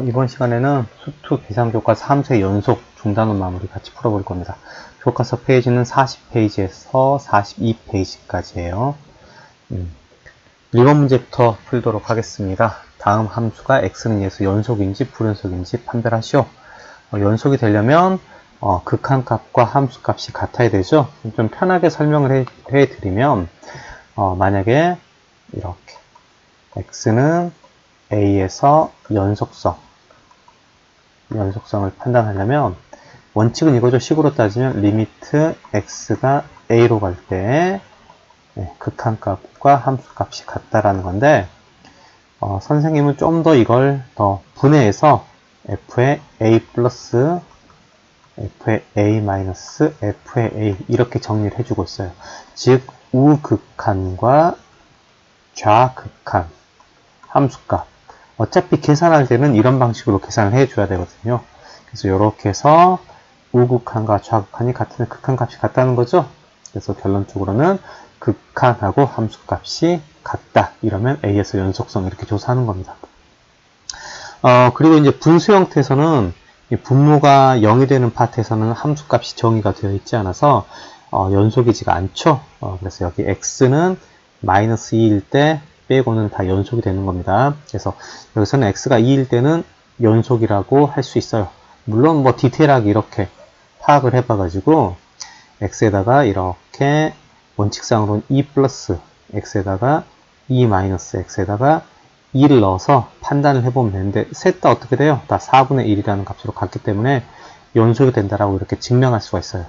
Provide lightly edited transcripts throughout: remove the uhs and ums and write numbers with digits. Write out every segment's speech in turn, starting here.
이번 시간에는 수투 계산교과서 함수의 연속 중단원 마무리 같이 풀어볼 겁니다. 교과서 페이지는 40페이지에서 42페이지까지예요. 1번 문제부터 풀도록 하겠습니다. 다음 함수가 x는 2에서 연속인지 불연속인지 판별하시오. 연속이 되려면 극한값과 함수값이 같아야 되죠. 좀 편하게 설명을 해드리면 만약에 이렇게 x는 a에서 연속성을 판단하려면 원칙은 이거죠. 식으로 따지면 리미트 x가 a로 갈 때 극한값과 함수값이 같다라는 건데 선생님은 좀 더 이걸 더 분해해서 f의 a 플러스 f의 a 마이너스 f의 a 이렇게 정리를 해주고 있어요. 즉 우극한과 좌극한 함수값 어차피 계산할 때는 이런 방식으로 계산을 해줘야 되거든요. 그래서 이렇게 해서 우극한과 좌극한이 같은 극한값이 같다는 거죠. 그래서 결론적으로는 극한하고 함수값이 같다. 이러면 A에서 연속성 이렇게 조사하는 겁니다. 그리고 이제 분수 형태에서는 분모가 0이 되는 파트에서는 함수값이 정의가 되어 있지 않아서 연속이지가 않죠. 그래서 여기 x는 마이너스 2일 때 빼고는 다 연속이 되는 겁니다. 그래서 여기서는 x가 2일 때는 연속이라고 할 수 있어요. 물론 뭐 디테일하게 이렇게 파악을 해봐가지고 x에다가 이렇게 원칙상으로는 2 플러스 x에다가 2 마이너스 x에다가 2를 넣어서 판단을 해보면 되는데 셋 다 어떻게 돼요? 다 4분의 1이라는 값으로 같기 때문에 연속이 된다라고 이렇게 증명할 수가 있어요.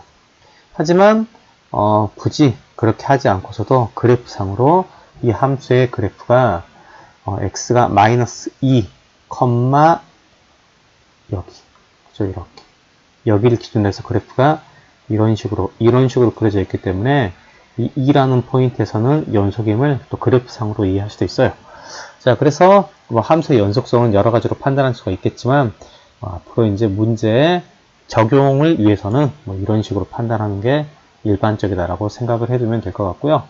하지만 굳이 그렇게 하지 않고서도 그래프상으로 이 함수의 그래프가 x가 마이너스 2, 여기 그죠? 이렇게 여기를 기준으로 해서 그래프가 이런 식으로 그려져 있기 때문에 이 2라는 포인트에서는 연속임을 또 그래프상으로 이해할 수도 있어요. 자, 그래서 뭐 함수의 연속성은 여러 가지로 판단할 수가 있겠지만 앞으로 이제 문제 적용을 위해서는 뭐 이런 식으로 판단하는 게 일반적이다라고 생각을 해두면 될 것 같고요.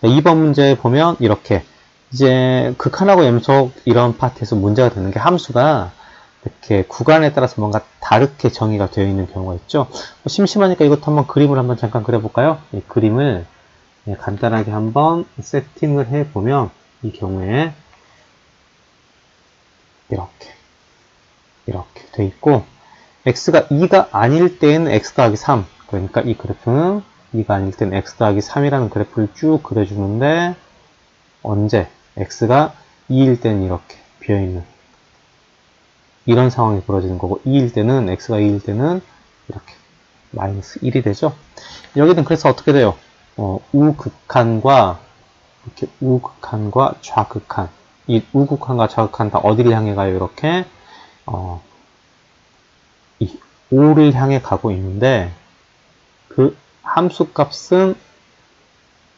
2번 문제 보면 이렇게 이제 극한하고 연속 이런 파트에서 문제가 되는 게 함수가 이렇게 구간에 따라서 뭔가 다르게 정의가 되어 있는 경우가 있죠. 심심하니까 이것도 한번 그림을 한번 잠깐 그려볼까요? 이 그림을 간단하게 한번 세팅을 해보면 이 경우에 이렇게 돼 있고 x가 2가 아닐 때는 x 더하기 3 그러니까 이 그래프는 2가 아닐 때는 x 더하기 3이라는 그래프를 쭉 그려주는데 언제 x가 2일 때는 이렇게 비어있는 이런 상황이 벌어지는 거고 2일 때는 x가 2일 때는 이렇게 마이너스 1이 되죠. 여기는 그래서 어떻게 돼요? 우극한과 좌극한 이 우극한과 좌극한 다 어디를 향해 가요? 이렇게 이 5를 향해 가고 있는데 그 함수 값은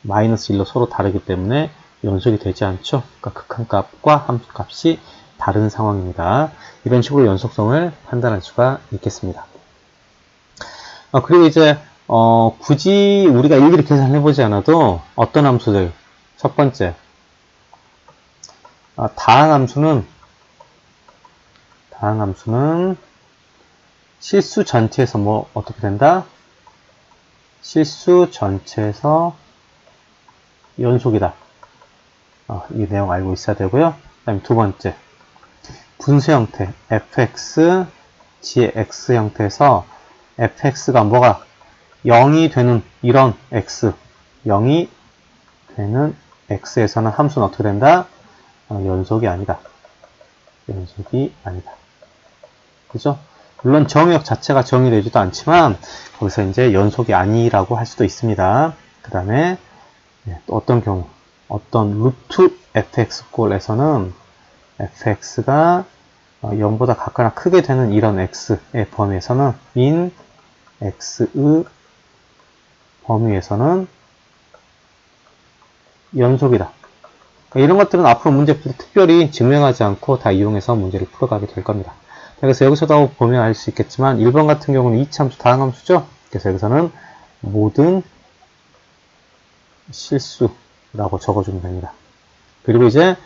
마이너스 1로 서로 다르기 때문에 연속이 되지 않죠. 그러니까 극한값과 함수값이 다른 상황입니다. 이런 식으로 연속성을 판단할 수가 있겠습니다. 그리고 이제 굳이 우리가 일일이 계산을 해보지 않아도 어떤 함수들 첫 번째 다항함수는 실수 전체에서 뭐 어떻게 된다? 실수 전체에서 연속이다. 이 내용 알고 있어야 되고요. 그 다음에 두 번째 분수 형태 fx, g의 x 형태에서 fx가 뭐가 0이 되는 이런 x 0이 되는 x에서는 함수는 어떻게 된다? 연속이 아니다. 그죠? 물론 정의역 자체가 정의되지도 않지만 거기서 이제 연속이 아니라고 할 수도 있습니다. 그 다음에 또 어떤 경우 어떤 루트 fx꼴에서는 fx가 0보다 같거나 크게 되는 이런 x의 범위에서는 인 x의 범위에서는 연속이다. 이런 것들은 앞으로 문제풀이 특별히 증명하지 않고 다 이용해서 문제를 풀어가게 될 겁니다. 그래서 여기서도 보면 알 수 있겠지만 1번 같은 경우는 이차함수 다항함수죠. 그래서 여기서는 모든 실수라고 적어주면 됩니다. 그리고 이제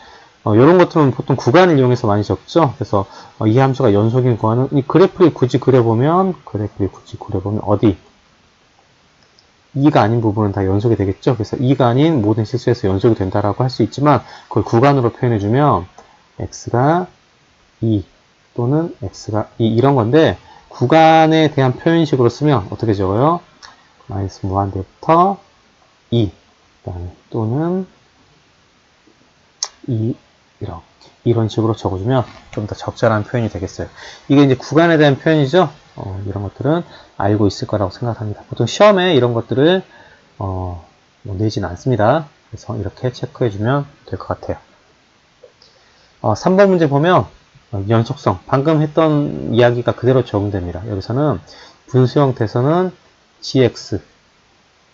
이런 것들은 보통 구간을 이용해서 많이 적죠. 그래서 이 함수가 연속인 구간은 이 그래프를 굳이 그려보면 어디 2가 아닌 부분은 다 연속이 되겠죠. 그래서 2가 아닌 모든 실수에서 연속이 된다라고 할 수 있지만 그걸 구간으로 표현해주면 x가 2 또는 x가 2 이런 건데 구간에 대한 표현식으로 쓰면 어떻게 적어요? 마이너스 무한대부터 2 그다음에 또는 2 이렇게 이런 식으로 적어주면 좀 더 적절한 표현이 되겠어요. 이게 이제 구간에 대한 표현이죠. 이런 것들은 알고 있을 거라고 생각합니다. 보통 시험에 이런 것들을 뭐 내지는 않습니다. 그래서 이렇게 체크해주면 될 것 같아요. 3번 문제 보면 연속성 방금 했던 이야기가 그대로 적용됩니다. 여기서는 분수 형태에서는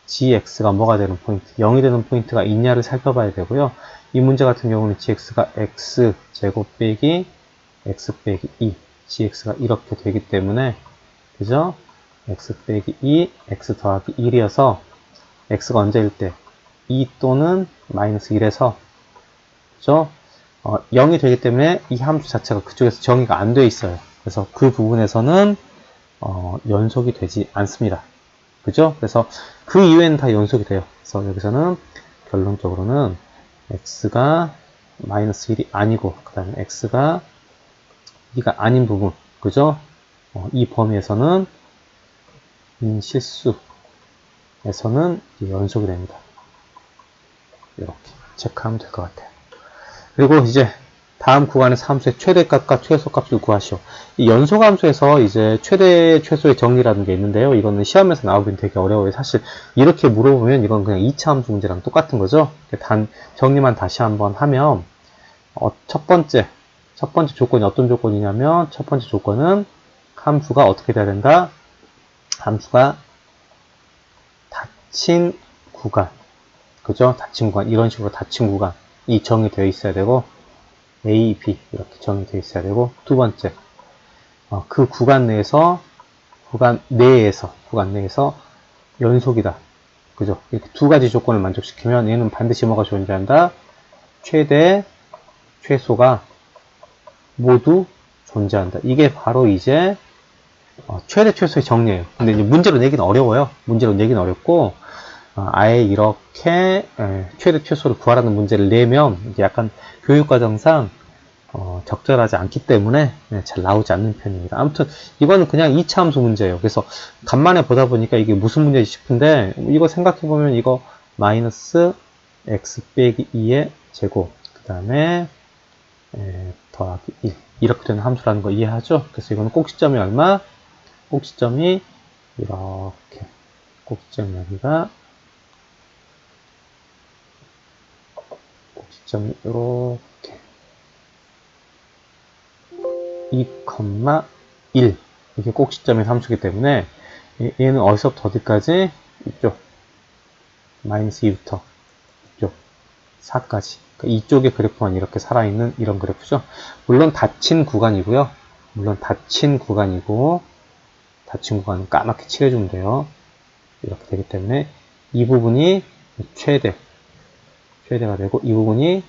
gx가 뭐가 되는 포인트, 0이 되는 포인트가 있냐를 살펴봐야 되고요. 이 문제 같은 경우는 gx가 x제곱 빼기 x 빼기 2, gx가 이렇게 되기 때문에 그죠? x 빼기 2, x 더하기 1이어서 x가 언제일 때 2 또는 마이너스 1에서 그죠? 0이 되기 때문에 이 함수 자체가 그쪽에서 정의가 안 돼 있어요. 그래서 그 부분에서는 연속이 되지 않습니다. 그죠? 그래서 그 이외에는 다 연속이 돼요. 그래서 여기서는 결론적으로는 x가 마이너스 1이 아니고 그 다음에 x가 2가 아닌 부분 그죠? 이 범위에서는 실수에서는 연속이 됩니다. 이렇게 체크하면 될 것 같아요. 그리고 이제 다음 구간에서 함수의 최대값과 최소값을 구하시오. 이 연속함수에서 이제 최대, 최소의 정리라는 게 있는데요. 이거는 시험에서 나오긴 되게 어려워요. 사실 이렇게 물어보면 이건 그냥 2차 함수 문제랑 똑같은 거죠. 단 정리만 다시 한번 하면 첫 번째 조건이 어떤 조건이냐면 첫 번째 조건은 함수가 어떻게 돼야 된다? 함수가 닫힌 구간 그죠? 닫힌 구간 이런 식으로 닫힌 구간이 정의되어 있어야 되고 A, B 이렇게 정의되어 있어야 되고 두 번째 그 구간 내에서 연속이다 그죠? 이렇게 두 가지 조건을 만족시키면 얘는 반드시 뭐가 존재한다? 최대, 최소가 모두 존재한다. 이게 바로 이제 최대, 최소의 정리예요. 근데 이제 문제로 내기는 어려워요. 문제로 내기는 어렵고 아예 이렇게 최대, 최소를 구하라는 문제를 내면 이게 약간 교육과정상 적절하지 않기 때문에 잘 나오지 않는 편입니다. 아무튼 이거는 그냥 2차 함수 문제예요. 그래서 간만에 보다 보니까 이게 무슨 문제지 싶은데 이거 생각해보면 이거 마이너스 x 빼기 2의 제곱 그 다음에 더하기 1 이렇게 되는 함수라는 거 이해하죠? 그래서 이거는 꼭지점이 얼마? 꼭지점이 이렇게 꼭지점 여기가 꼭지점이 이렇게 2,1 이게 꼭지점의 함수이기 때문에 얘는 어디서부터 어디까지? 이쪽 마이너스 2부터 이쪽 4까지 그러니까 이쪽의 그래프만 이렇게 살아있는 이런 그래프죠. 물론 닫힌 구간이고요. 닫힌 구간은 까맣게 칠해주면 돼요. 이렇게 되기 때문에 이 부분이 최대가 되고 이 부분이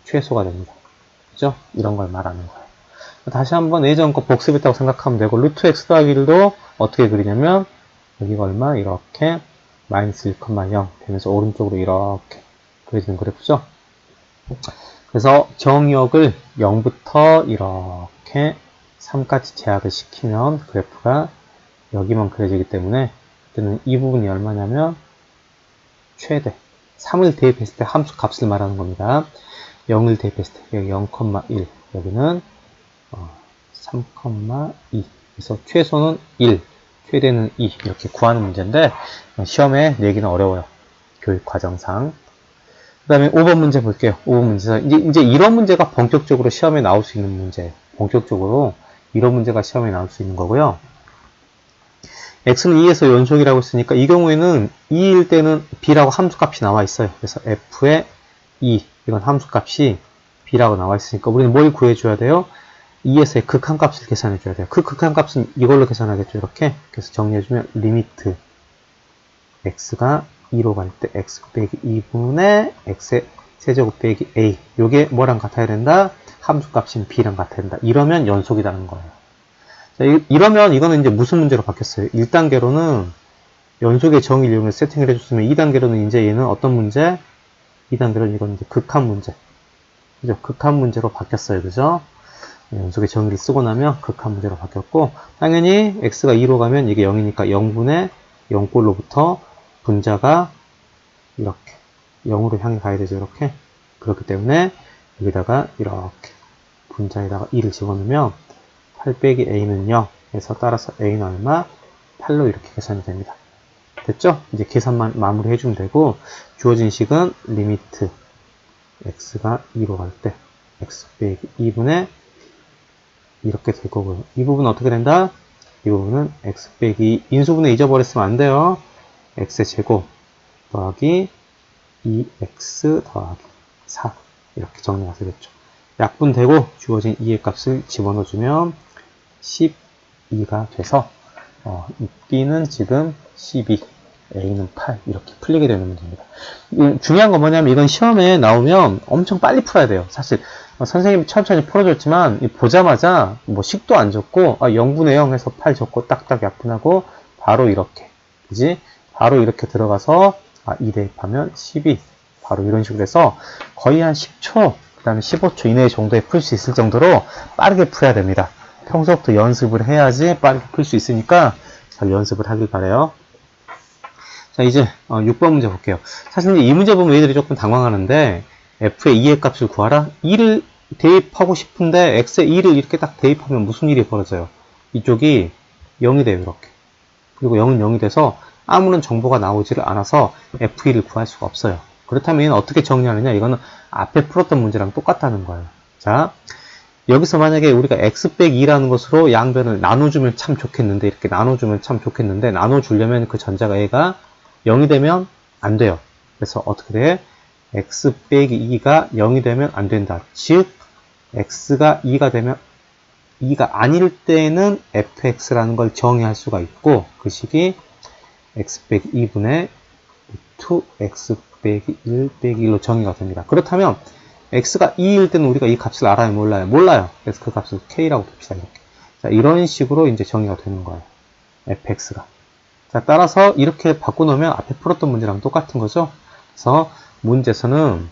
최소가 됩니다. 그죠? 이런 걸 말하는 거예요. 다시 한번 예전 거 복습했다고 생각하면 되고 루트 x 더하기 1도 어떻게 그리냐면 여기가 얼마? 이렇게 마이너스 1,0 되면서 오른쪽으로 이렇게 그려지는 그래프죠. 그래서 정역을 0부터 이렇게 3까지 제약을 시키면 그래프가 여기만 그려지기 때문에 그때는 이 부분이 얼마냐면 최대 3을 대입했을 때 함수 값을 말하는 겁니다. 0을 대입했을 때 0,1 여기는 3,2 그래서 최소는 1 최대는 2 이렇게 구하는 문제인데 시험에 내기는 어려워요. 교육 과정상. 그 다음에 5번 문제 볼게요. 5번 문제에서 이제 이런 문제가 본격적으로 시험에 나올 수 있는 문제. 본격적으로 이런 문제가 시험에 나올 수 있는 거고요. x는 2에서 연속이라고 했으니까 이 경우에는 2일 때는 b라고 함수값이 나와 있어요. 그래서 f의 2 이건 함수값이 b라고 나와 있으니까 우리는 뭘 구해줘야 돼요? 2에서의 극한값을 계산해줘야 돼요. 그 극한값은 이걸로 계산하겠죠. 이렇게. 그래서 정리해주면 리미트 x가 2로 갈 때 x 빼기 2분의 x의 세제곱 빼기 a. 요게 뭐랑 같아야 된다? 함수값인 b랑 같아야 된다. 이러면 연속이라는 거예요. 자, 이러면 이거는 이제 무슨 문제로 바뀌었어요? 1단계로는 연속의 정의를 이용해서 세팅을 해줬으면 2단계로는 이제 얘는 어떤 문제? 2단계로는 이건 이제 극한 문제. 그죠? 극한 문제로 바뀌었어요. 그죠? 연속의 정의를 쓰고 나면 극한 문제로 바뀌었고, 당연히 x가 2로 가면 이게 0이니까 0분의 0꼴로부터 분자가 이렇게 0으로 향해 가야 되죠. 이렇게. 그렇기 때문에 여기다가 이렇게 분자에다가 2를 집어넣으면 8 빼기 a는 0 해서 따라서 a는 얼마? 8로 이렇게 계산이 됩니다. 됐죠? 이제 계산만 마무리 해주면 되고, 주어진 식은 리미트 x가 2로 갈 때 x 빼기 2분의 이렇게 될 거고요. 이 부분은 어떻게 된다? 이 부분은 x 빼기 인수분해 잊어버렸으면 안 돼요. x의 제곱 더하기 2x 더하기 4 이렇게 정리가 되겠죠. 약분되고 주어진 2의 값을 집어넣어주면 12가 돼서 이 b는 지금 12, a는 8 이렇게 풀리게 되는 문제입니다. 중요한 건 뭐냐면 이건 시험에 나오면 엄청 빨리 풀어야 돼요. 사실 선생님이 천천히 풀어줬지만 보자마자 뭐 식도 안 적고 0분의 0 해서 8 적고 딱딱 약분하고 바로 이렇게 그지? 바로 이렇게 들어가서 2 대입하면 12 바로 이런 식으로 해서 거의 한 10초 그 다음에 15초 이내 정도에 풀 수 있을 정도로 빠르게 풀어야 됩니다. 평소부터 연습을 해야지 빠르게 풀 수 있으니까 잘 연습을 하길 바라요. 자, 이제 6번 문제 볼게요. 사실 이 문제 보면 얘들이 조금 당황하는데 f의 2의 값을 구하라? 2를 대입하고 싶은데 x의 2를 이렇게 딱 대입하면 무슨 일이 벌어져요? 이쪽이 0이 돼요. 이렇게. 그리고 0은 0이 돼서 아무런 정보가 나오지를 않아서 f2를 구할 수가 없어요. 그렇다면 얘는 어떻게 정리하느냐? 이거는 앞에 풀었던 문제랑 똑같다는 거예요. 자, 여기서 만약에 우리가 x 빼기 2라는 것으로 양변을 나눠주면 참 좋겠는데 이렇게 나눠주면 참 좋겠는데 나눠주려면 그 전자가 얘가 0이 되면 안 돼요. 그래서 어떻게 돼? x 빼기 2가 0이 되면 안 된다. 즉 x가 2가 되면 2가 아닐 때는 fx라는 걸 정의할 수가 있고 그 식이 x 빼기 2분의 2x 빼기 1 빼기 1로 정의가 됩니다. 그렇다면 x가 2일 때는 우리가 이 값을 알아요? 몰라요? 몰라요. 그래서 그 값을 k라고 둡시다. 이렇게. 자, 이런 식으로 이제 정의가 되는 거예요. fx가. 자, 따라서 이렇게 바꿔놓으면 앞에 풀었던 문제랑 똑같은 거죠. 그래서 문제에서는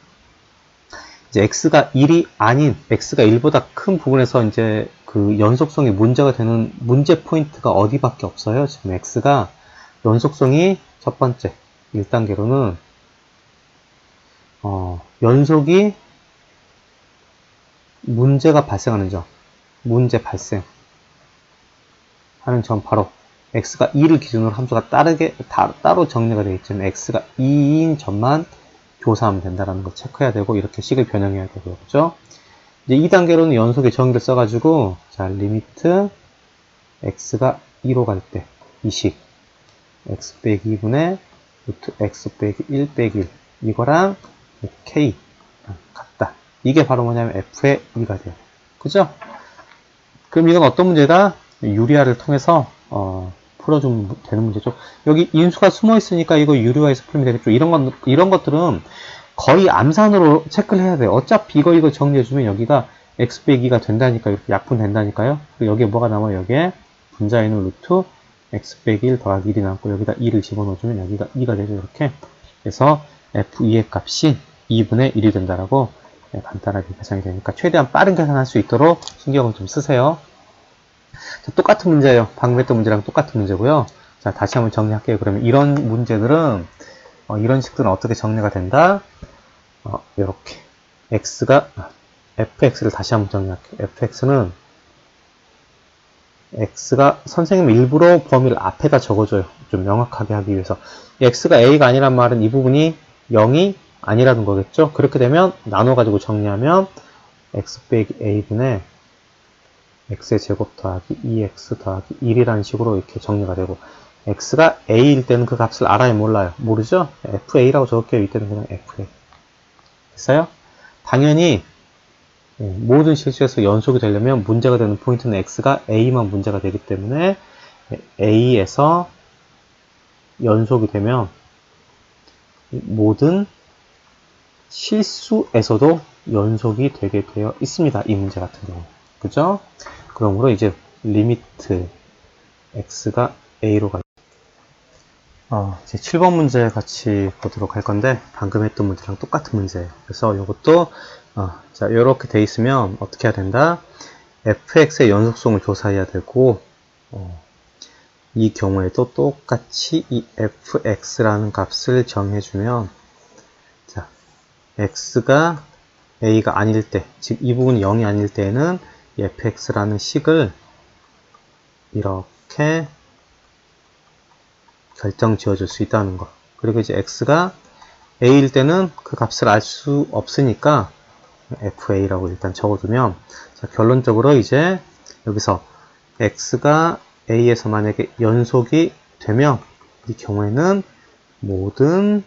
이제 x가 1이 아닌 x가 1보다 큰 부분에서 이제 그 연속성이 문제가 되는 문제 포인트가 어디밖에 없어요. 지금 x가 연속성이 첫 번째 1단계로는 연속이 문제가 발생하는 점, 문제 발생 하는 점 바로 x가 2를 기준으로 함수가 따로 정리가 되어 있지만 x가 2인 점만 교사하면 된다는 걸 체크해야 되고 이렇게 식을 변형해야 되고요. 그죠? 이제 2단계로는 연속의 정의를 써가지고 자 리미트 x가 2로 갈 때 이 식 x 빼기 2분의 루트 x 빼기 1 빼기 1 이거랑 k 같다. 이게 바로 뭐냐면 f의 2가 돼요. 그죠? 그럼 이건 어떤 문제다? 유리화를 통해서 풀어주면 되는 문제죠. 여기 인수가 숨어 있으니까 이거 유리화해서 풀면 되겠죠. 이런 것들은 거의 암산으로 체크를 해야 돼요. 어차피 이거 정리해주면 여기가 x 빼기 2가 된다니까 이렇게 약분된다니까요. 그리고 여기에 뭐가 남아요? 여기에 분자에 있는 루트 x 빼기 1 더하기 1이 남고 여기다 2를 집어넣어주면 여기가 2가 되죠. 이렇게. 그래서 f2의 값이 2분의 1이 된다라고 간단하게 계산이 되니까 최대한 빠른 계산할 수 있도록 신경을 좀 쓰세요. 자, 똑같은 문제예요. 방금 했던 문제랑 똑같은 문제고요. 자, 다시 한번 정리할게요. 그러면 이런 문제들은 이런 식들은 어떻게 정리가 된다? 이렇게 fx를 다시 한번 정리할게요. fx는 x가 선생님 일부러 범위를 앞에다 적어줘요. 좀 명확하게 하기 위해서. x가 a가 아니란 말은 이 부분이 0이 아니라는 거겠죠. 그렇게 되면 나눠가지고 정리하면 x 빼기 a분의 x의 제곱 더하기 2x 더하기 1이라는 식으로 이렇게 정리가 되고 x가 a일 때는 그 값을 알아요? 몰라요? 모르죠? fa라고 적을게요. 이때는 그냥 fa. 됐어요? 당연히 모든 실수에서 연속이 되려면 문제가 되는 포인트는 x가 a만 문제가 되기 때문에 a에서 연속이 되면 모든 실수에서도 연속이 되게 되어 있습니다. 이 문제 같은 경우. 그죠? 그러므로 이제 리미트 x가 a로 갈 이제 7번 문제 같이 보도록 할 건데, 방금 했던 문제랑 똑같은 문제예요. 그래서 이것도, 자, 이렇게 돼 있으면 어떻게 해야 된다? fx의 연속성을 조사해야 되고, 이 경우에도 똑같이 이 fx라는 값을 정해주면, 자, x가 a가 아닐 때, 즉 이 부분이 0이 아닐 때에는 이 fx라는 식을 이렇게 결정 지어줄 수 있다는 거. 그리고 이제 x가 a일 때는 그 값을 알 수 없으니까 fa라고 일단 적어두면, 자, 결론적으로 이제 여기서 x가 a에서 만약에 연속이 되면 이 경우에는 모든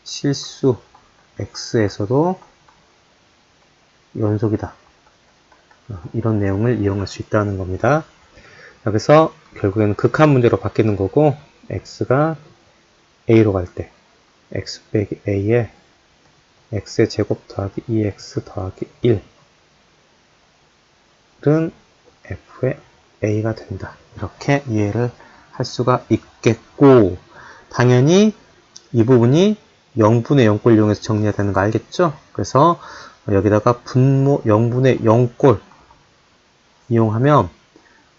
실수 x에서도 연속이다. 이런 내용을 이용할 수 있다는 겁니다. 그래서 결국에는 극한 문제로 바뀌는 거고, x가 a로 갈 때 x 빼기 a에 x의 제곱 더하기 2x 더하기 1은 f의 a가 된다. 이렇게 이해를 할 수가 있겠고, 당연히 이 부분이 0분의 0꼴 이용해서 정리해야 되는 거 알겠죠? 그래서 여기다가 분모 0분의 0꼴 이용하면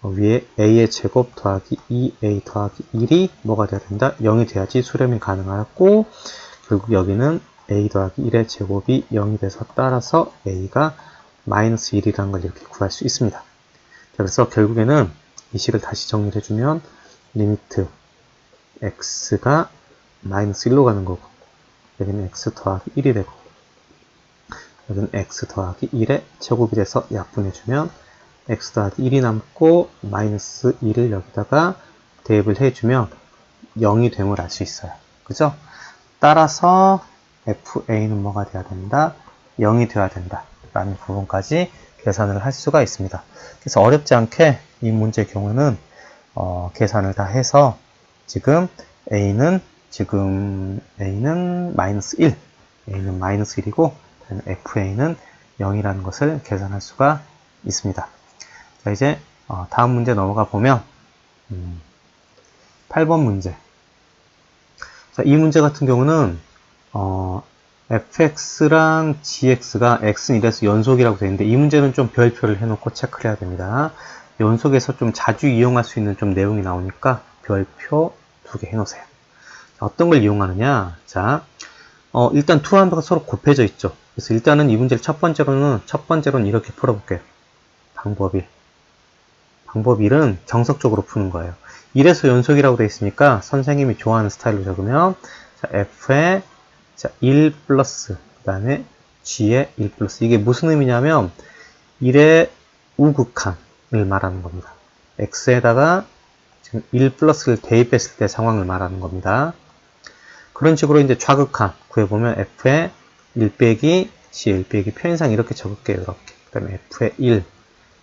위에 a의 제곱 더하기 2a 더하기 1이 뭐가 돼야 된다? 0이 돼야지 수렴이 가능하고, 결국 여기는 a 더하기 1의 제곱이 0이 돼서 따라서 a가 마이너스 1이라는 걸 이렇게 구할 수 있습니다. 자, 그래서 결국에는 이 식을 다시 정리를 해주면 리미트 x가 마이너스 1로 가는 거고, 여기는 x 더하기 1이 되고, 여기는 x 더하기 1의 제곱이 돼서 약분해주면 x 더하기 1이 남고 마이너스 1을 여기다가 대입을 해주면 0이 됨을 알 수 있어요. 그죠? 따라서 fa는 뭐가 돼야 된다? 0이 돼야 된다. 라는 부분까지 계산을 할 수가 있습니다. 그래서 어렵지 않게 이 문제의 경우는 계산을 다 해서 지금 a는 마이너스 1, a는 마이너스 1이고 fa는 0이라는 것을 계산할 수가 있습니다. 자, 이제 다음 문제 넘어가 보면 8번 문제. 자, 이 문제 같은 경우는 fx랑 gx가 x는 1에서 연속이라고 되어 있는데, 이 문제는 좀 별표를 해놓고 체크를 해야 됩니다. 연속에서 좀 자주 이용할 수 있는 좀 내용이 나오니까 별표 2개 해놓으세요. 자, 어떤 걸 이용하느냐? 자, 일단 투 함수가 서로 곱해져 있죠. 그래서 일단은 이 문제를 첫 번째로는 이렇게 풀어볼게요. 방법 1은 정석적으로 푸는 거예요. 1에서 연속이라고 되어 있으니까 선생님이 좋아하는 스타일로 적으면, 자, f의 1 플러스 그 다음에 g의 1 플러스, 이게 무슨 의미냐면 1의 우극한을 말하는 겁니다. x에다가 지금 1 플러스를 대입했을 때 상황을 말하는 겁니다. 그런 식으로 이제 좌극한 구해보면 f의 1 빼기 g의 1 빼기 표현상 이렇게 적을게요. 이렇게. 그 다음에 f의 1,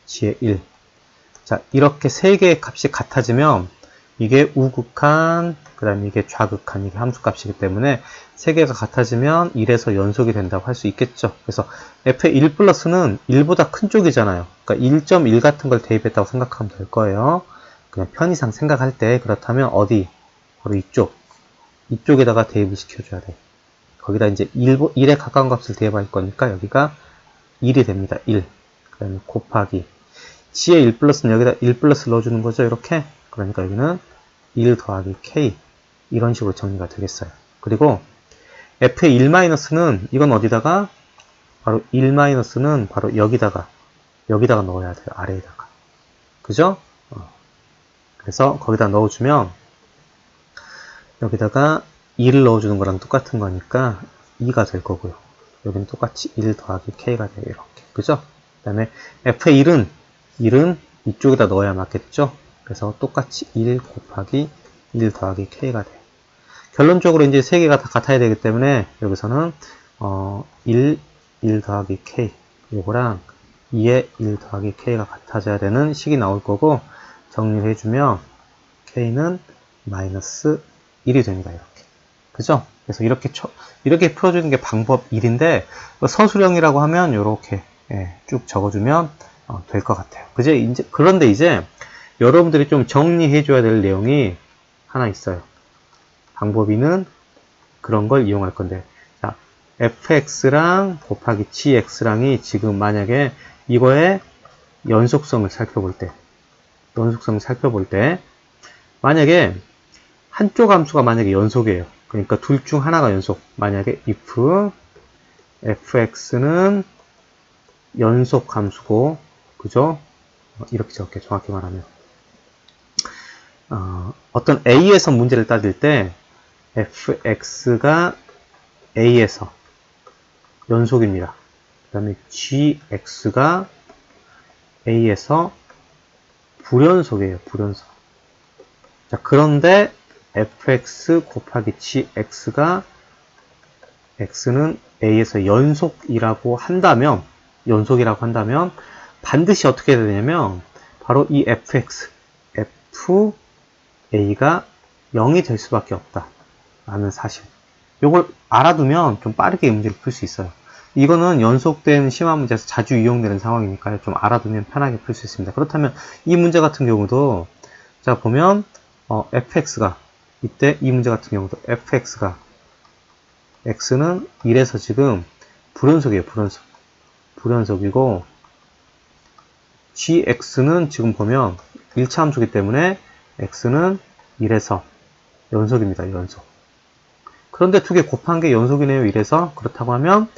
g의 1. 자, 이렇게 세 개의 값이 같아지면 이게 우극한, 그 다음에 이게 좌극한, 이게 함수값이기 때문에 세 개가 같아지면 1에서 연속이 된다고 할 수 있겠죠. 그래서 f의 1 플러스는 1보다 큰 쪽이잖아요. 그러니까 1.1 같은 걸 대입했다고 생각하면 될 거예요. 그냥 편의상 생각할 때. 그렇다면 어디? 바로 이쪽에다가 대입을 시켜줘야 돼. 거기다 이제 1에 가까운 값을 대입할 거니까 여기가 1이 됩니다. 1. 그 다음에 곱하기 g의 1 플러스는 여기다 1 플러스 넣어주는 거죠. 이렇게. 그러니까 여기는 1 더하기 k, 이런 식으로 정리가 되겠어요. 그리고 f의 1-는 이건 어디다가? 바로 1-는 바로 여기다가 넣어야 돼요. 아래에다가. 그죠? 그래서 거기다 넣어주면 여기다가 2를 넣어주는 거랑 똑같은 거니까 2가 될 거고요. 여기는 똑같이 1 더하기 k가 돼요. 이렇게. 그죠? 그 다음에 f의 1은 이쪽에다 넣어야 맞겠죠? 그래서 똑같이 1 곱하기 1 더하기 k가 돼요. 결론적으로 이제 세 개가 다 같아야 되기 때문에 여기서는 1 더하기 k, 요거랑 2의 1 더하기 k가 같아져야 되는 식이 나올 거고, 정리를 해주면 k는 마이너스 1이 됩니다. 이렇게. 그죠? 그래서 이렇게 풀어주는 게 방법 1인데, 서술형이라고 하면 이렇게 쭉 적어주면 될 것 같아요. 그런데 이제 여러분들이 좀 정리해줘야 될 내용이 하나 있어요. 방법 2는 그런 걸 이용할 건데, 자, fx랑 곱하기 gx랑이 지금 만약에 이거의 연속성을 살펴볼 때, 만약에 한쪽 함수가 만약에 연속이에요. 그러니까 둘 중 하나가 연속. 만약에 if fx는 연속 함수고, 그죠? 이렇게 적게 정확히 말하면. 어떤 A에서 문제를 따질 때, fx가 A에서 연속입니다. 그 다음에 gx가 A에서 불연속이에요. 불연속. 자, 그런데 fx 곱하기 gx가 x는 A에서 연속이라고 한다면 반드시 어떻게 해야 되냐면 바로 이 fx, fa가 0이 될 수밖에 없다 라는 사실. 이걸 알아두면 좀 빠르게 문제를 풀 수 있어요. 이거는 연속된 심화 문제에서 자주 이용되는 상황이니까 좀 알아두면 편하게 풀 수 있습니다. 그렇다면 이 문제 같은 경우도 자 보면 fx가 이때 이 문제 같은 경우도 fx가 x는 1에서 지금 불연속이에요. 불연속이고 gx는 지금 보면 1차 함수이기 때문에 x는 1에서 연속입니다. 연속. 그런데 두 개 곱한 게 연속이네요. 1에서. 그렇다고 하면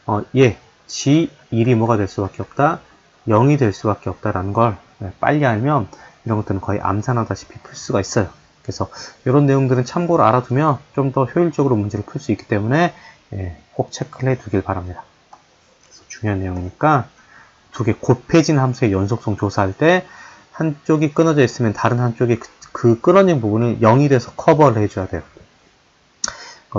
g1이 뭐가 될 수밖에 없다? 0이 될 수밖에 없다라는 걸 빨리 알면 이런 것들은 거의 암산하다시피 풀 수가 있어요. 그래서 이런 내용들은 참고로 알아두면 좀 더 효율적으로 문제를 풀 수 있기 때문에 꼭 체크를 해두길 바랍니다. 그래서 중요한 내용이니까 두 개 곱해진 함수의 연속성 조사할 때 한쪽이 끊어져 있으면 다른 한쪽이 그 끊어진 부분을 0이 돼서 커버를 해줘야 돼요.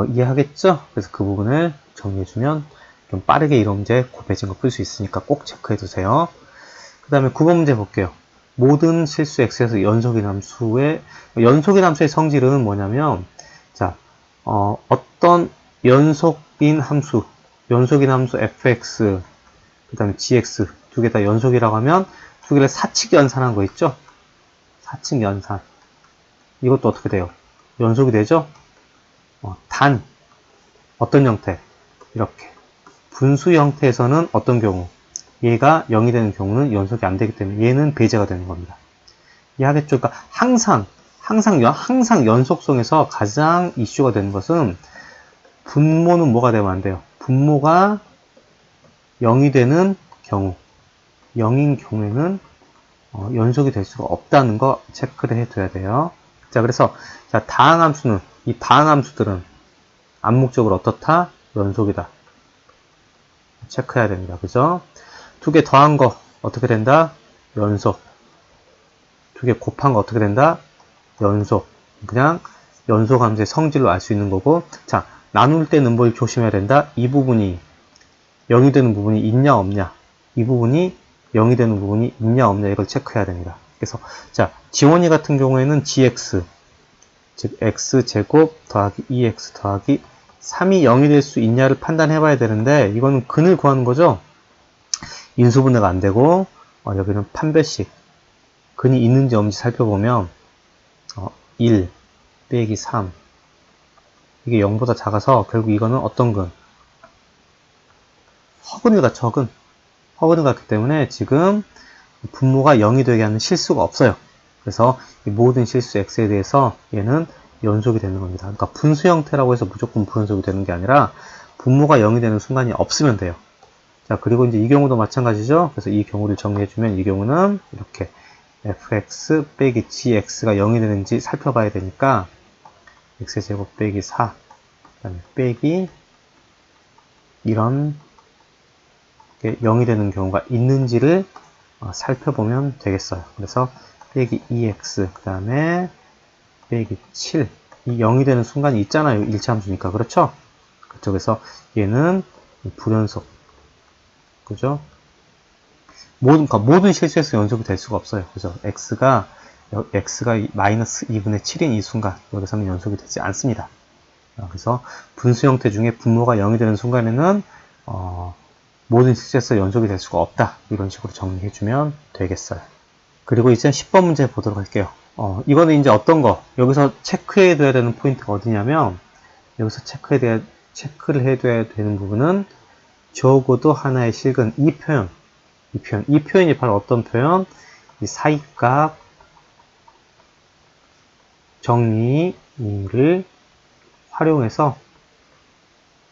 이해하겠죠? 그래서 그 부분을 정리해주면 좀 빠르게 이런 문제 곱해진 거 풀 수 있으니까 꼭 체크해두세요. 그 다음에 9번 문제 볼게요. 모든 실수 x에서 연속인 함수의 성질은 뭐냐면 자 어떤 연속인 함수 fx 그 다음에 gx 두 개 다 연속이라고 하면 두 개를 사칙 연산한 거 있죠? 사칙 연산 이것도 어떻게 돼요? 연속이 되죠? 단 어떤 형태? 이렇게 분수 형태에서는 어떤 경우? 얘가 0이 되는 경우는 연속이 안 되기 때문에 얘는 배제가 되는 겁니다. 이해하겠죠? 그러니까 항상 연속성에서 가장 이슈가 되는 것은 분모는 뭐가 되면 안 돼요? 분모가 0이 되는 경우 0인 경우에는 연속이 될 수가 없다는 거 체크를 해둬야 돼요. 자, 그래서 자, 다항함수는 이 다항함수들은 암묵적으로 어떻다? 연속이다. 체크해야 됩니다. 그죠? 두 개 더한 거 어떻게 된다? 연속. 두 개 곱한 거 어떻게 된다? 연속. 그냥 연속함수의 성질로 알 수 있는 거고 자, 나눌 때는 뭘 조심해야 된다? 이 부분이 0이 되는 부분이 있냐 없냐 이 부분이 0이 되는 부분이 있냐 없냐 이걸 체크해야 됩니다. 그래서 자, 지원이 같은 경우에는 gx 즉 x제곱 더하기 2x 더하기 3이 0이 될 수 있냐를 판단해 봐야 되는데 이거는 근을 구하는 거죠. 인수분해가 안 되고 여기는 판별식 근이 있는지 없는지 살펴보면 1 빼기 3 이게 0보다 작아서 결국 이거는 어떤 근? 허근을 갖죠. 허근을 갖기 때문에 지금 분모가 0이 되게 하는 실수가 없어요. 그래서 이 모든 실수 x에 대해서 얘는 연속이 되는 겁니다. 그러니까 분수 형태라고 해서 무조건 불연속이 되는 게 아니라 분모가 0이 되는 순간이 없으면 돼요. 자, 그리고 이제 이 경우도 마찬가지죠. 그래서 이 경우를 정리해주면 이 경우는 이렇게 fx 빼기 gx가 0이 되는지 살펴봐야 되니까 x제곱 빼기 4 그다음에 빼기 이런 게 0이 되는 경우가 있는지를 살펴보면 되겠어요. 그래서 빼기 2x 그 다음에 빼기 7 이 0이 되는 순간이 있잖아요. 일차함수니까 그렇죠? 그쪽에서 얘는 불연속 그죠? 모든 실수에서 연속이 될 수가 없어요. 그죠? x가 마이너스 2분의 7인 이 순간 여기서는 연속이 되지 않습니다. 그래서 분수 형태 중에 분모가 0이 되는 순간에는 모든 실수에서 연속이 될 수가 없다. 이런 식으로 정리해주면 되겠어요. 그리고 이제 10번 문제 보도록 할게요. 이거는 이제 어떤 거, 여기서 체크해둬야 되는 포인트가 어디냐면, 여기서 체크를 해둬야 되는 부분은 적어도 하나의 실근 이 표현이 바로 어떤 표현? 이 사이값 정리를 활용해서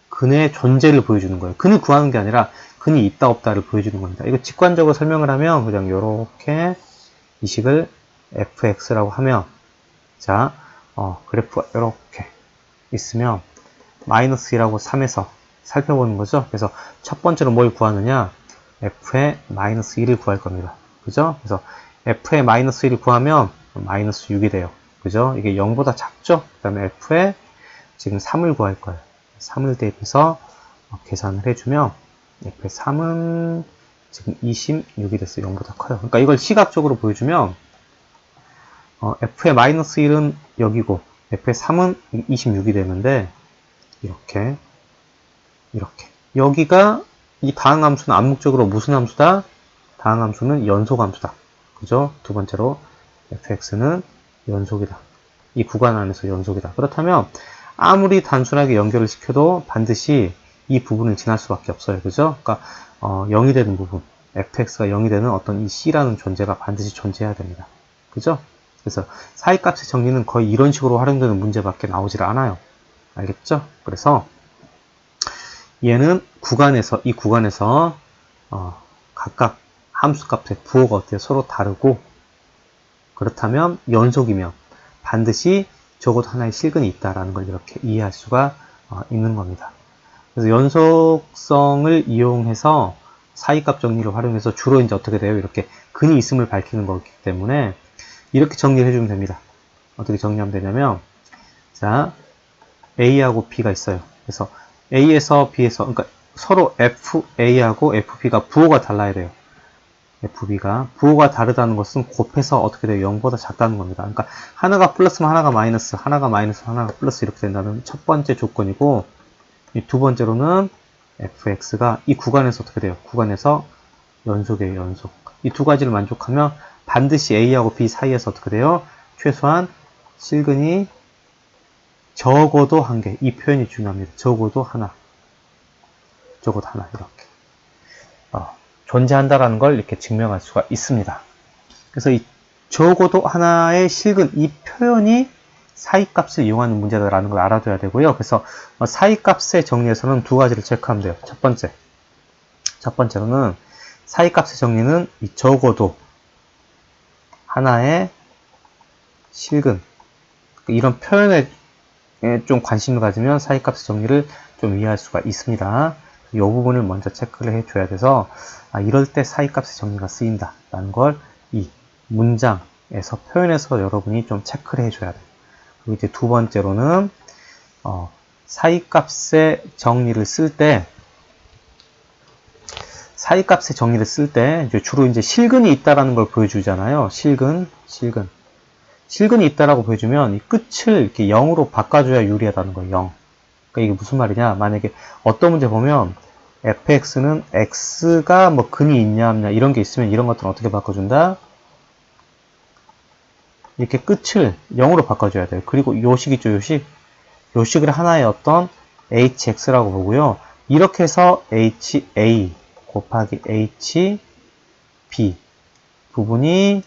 근의 존재를 보여주는 거예요. 근을 구하는 게 아니라 근이 있다 없다를 보여주는 겁니다. 이거 직관적으로 설명을 하면 그냥 이렇게 이 식을 fx라고 하면, 자, 그래프가 이렇게 있으면 마이너스 1하고 3에서 살펴보는 거죠. 그래서 첫 번째로 뭘 구하느냐, f의 마이너스 1을 구할 겁니다. 그죠? 그래서 f의 마이너스 1을 구하면 마이너스 6이 돼요. 그죠? 이게 0보다 작죠? 그 다음에 f의 지금 3을 구할 거예요. 3을 대입해서 계산을 해주면 f의 3은 지금 26이 됐어요. 0보다 커요. 그러니까 이걸 시각적으로 보여주면 f의 마이너스 1은 여기고 f의 3은 26이 되는데 이렇게 여기가 이 다항함수는 암묵적으로 무슨 함수다? 다항함수는 연속함수다. 그죠? 두 번째로 fx는 연속이다. 이 구간 안에서 연속이다. 그렇다면 아무리 단순하게 연결을 시켜도 반드시 이 부분을 지날 수밖에 없어요. 그죠? 그러니까 0이 되는 부분, fx가 0이 되는 어떤 이 c라는 존재가 반드시 존재해야 됩니다. 그죠? 그래서 사이값의 정리는 거의 이런 식으로 활용되는 문제밖에 나오질 않아요. 알겠죠? 그래서 얘는 이 구간에서 각각 함수값의 부호가 어때요? 서로 다르고, 그렇다면 연속이면 반드시 적어도 하나의 실근이 있다라는 걸 이렇게 이해할 수가 있는 겁니다. 그래서 연속성을 이용해서 사이값 정리를 활용해서 주로 이제 어떻게 돼요? 이렇게 근이 있음을 밝히는 거기 때문에 이렇게 정리를 해주면 됩니다. 어떻게 정리하면 되냐면, 자, A하고 B가 있어요. 그래서 A에서 B에서, 그러니까 서로 FA하고 FB가 부호가 달라야 돼요. FB가 부호가 다르다는 것은 곱해서 어떻게 돼요? 0보다 작다는 겁니다. 그러니까 하나가 플러스면 하나가 마이너스, 하나가 플러스 이렇게 된다는 첫 번째 조건이고, 이 두 번째로는 fx가 이 구간에서 어떻게 돼요? 구간에서 연속이에요, 연속. 이 두 가지를 만족하면 반드시 A하고 B 사이에서 어떻게 돼요? 최소한 실근이 적어도 한 개. 이 표현이 중요합니다. 적어도 하나. 이렇게. 존재한다라는 걸 이렇게 증명할 수가 있습니다. 그래서 이 적어도 하나의 실근, 이 표현이 사이값을 이용하는 문제다라는 걸 알아둬야 되고요. 그래서 사이값의 정리에서는 두 가지를 체크하면 돼요. 첫 번째로는 사이값의 정리는 이 적어도 하나의 실근, 이런 표현에 좀 관심을 가지면 사이값의 정리를 좀 이해할 수가 있습니다. 이 부분을 먼저 체크를 해줘야 돼서 이럴 때 사이값의 정리가 쓰인다 라는 걸 이 문장에서 표현해서 여러분이 좀 체크를 해줘야 돼요. 그리고 이제 두 번째로는 사이값의 정리를 쓸 때 이제 주로 이제 실근이 있다라는 걸 보여주잖아요. 실근이 있다라고 보여주면 이 끝을 이렇게 0으로 바꿔줘야 유리하다는 거예요. 0. 그러니까 이게 무슨 말이냐? 만약에 어떤 문제 보면 fx는 x가 뭐 근이 있냐 없냐 이런 게 있으면 이런 것들은 어떻게 바꿔준다? 이렇게 끝을 0으로 바꿔줘야 돼요. 그리고 요식 있죠, 요식을 하나의 어떤 hx라고 보고요. 이렇게 해서 ha 곱하기 hb 부분이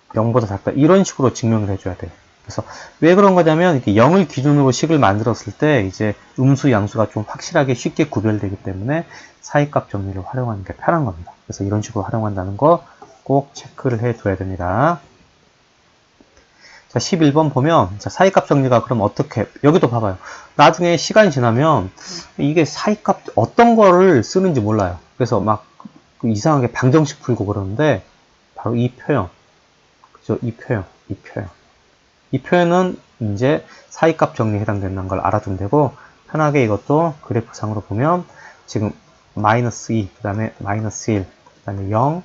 0보다 작다. 이런 식으로 증명을 해줘야 돼요. 그래서 왜 그런 거냐면 이렇게 0을 기준으로 식을 만들었을 때 이제 음수, 양수가 좀 확실하게 쉽게 구별되기 때문에 사이값 정리를 활용하는 게 편한 겁니다. 그래서 이런 식으로 활용한다는 거 꼭 체크를 해둬야 됩니다. 자, 11번 보면 자, 사이값 정리가 그럼 어떻게, 여기도 봐봐요. 나중에 시간이 지나면 이게 사이값 어떤 거를 쓰는지 몰라요. 그래서 막 이상하게 방정식 풀고 그러는데 바로 이 표현, 그죠? 이 표현은 이제 사이값 정리에 해당된다는 걸 알아두면 되고, 편하게 이것도 그래프상으로 보면 지금 마이너스 2, 그 다음에 마이너스 1, 그 다음에 0,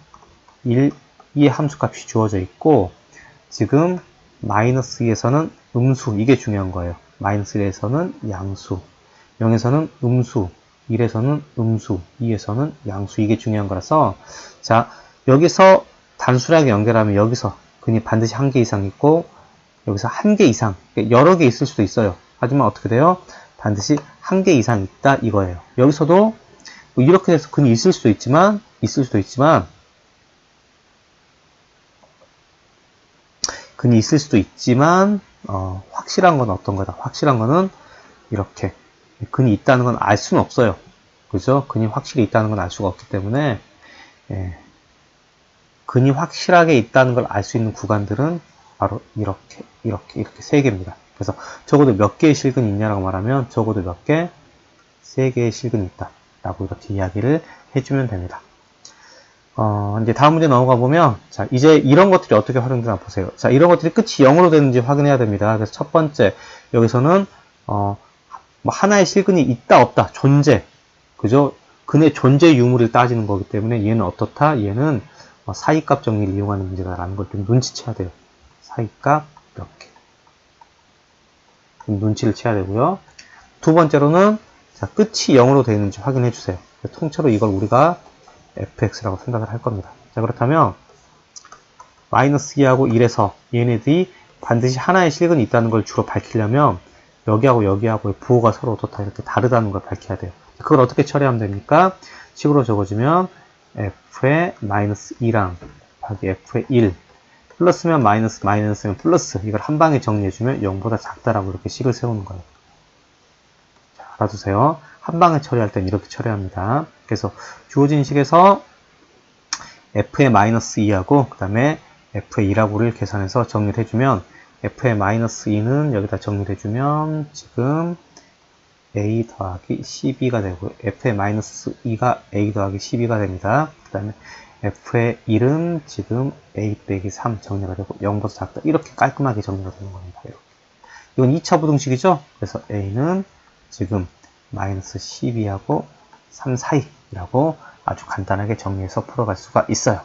1, 이 함수값이 주어져 있고, 지금 마이너스 2에서는 음수, 이게 중요한 거예요. 마이너스 1에서는 양수, 0에서는 음수, 1에서는 음수, 2에서는 양수, 이게 중요한 거라서, 자, 여기서 단순하게 연결하면 여기서 근이 반드시 한 개 이상 있고, 여기서 한 개 이상, 여러 개 있을 수도 있어요. 하지만 어떻게 돼요? 반드시 한 개 이상 있다 이거예요. 여기서도 뭐 이렇게 해서 근이 있을 수도 있지만, 근이 있을 수도 있지만, 확실한 건 어떤 거다? 확실한 거는 이렇게 근이 있다는 건 알 수는 없어요. 그죠? 근이 확실히 있다는 건 알 수가 없기 때문에, 예, 근이 확실하게 있다는 걸 알 수 있는 구간들은 바로 이렇게 세 개입니다. 그래서 적어도 몇 개의 실근이 있냐라고 말하면 적어도 몇 개? 세 개의 실근이 있다. 라고 이렇게 이야기를 해주면 됩니다. 이제 다음 문제 넘어가 보면, 자, 이제 이런 것들이 어떻게 활용되나 보세요. 자, 이런 것들이 끝이 0으로 되는지 확인해야 됩니다. 그래서 첫 번째, 여기서는, 뭐 하나의 실근이 있다, 없다, 존재. 그죠? 근의 존재 유무를 따지는 거기 때문에 얘는 어떻다? 얘는 사이값 정리를 이용하는 문제다라는 걸 좀 눈치채야 돼요. 사이값 이렇게 좀 눈치를 채야 되고요. 두 번째로는 자, 끝이 0으로 되어 있는지 확인해 주세요. 통째로 이걸 우리가 fx라고 생각을 할 겁니다. 자, 그렇다면 마이너스 2하고 1에서 얘네들이 반드시 하나의 실근이 있다는 걸 주로 밝히려면 여기하고 여기하고의 부호가 서로 어떻다 이렇게 다르다는 걸 밝혀야 돼요. 그걸 어떻게 처리하면 됩니까? 식으로 적어주면 f의 마이너스 2랑 곱하기 f의 1 플러스면 마이너스, 마이너스면 플러스, 이걸 한 방에 정리해주면 0보다 작다라고 이렇게 식을 세우는 거예요. 자, 알아두세요. 한 방에 처리할 땐 이렇게 처리합니다. 그래서 주어진 식에서 f의 마이너스 2하고 그 다음에 f의 2하고를 계산해서 정리를 해주면 f의 마이너스 2는 여기다 정리를 해주면 지금 a 더하기 12가 되고 f의 마이너스 2가 a 더하기 12가 됩니다. 그 다음에 f의 1은 지금 a 빼기 3 정리가 되고 0보다 작다. 이렇게 깔끔하게 정리가 되는 겁니다. 이렇게. 이건 2차 부등식이죠. 그래서 a는 지금 마이너스 12하고 3 사이라고 아주 간단하게 정리해서 풀어갈 수가 있어요.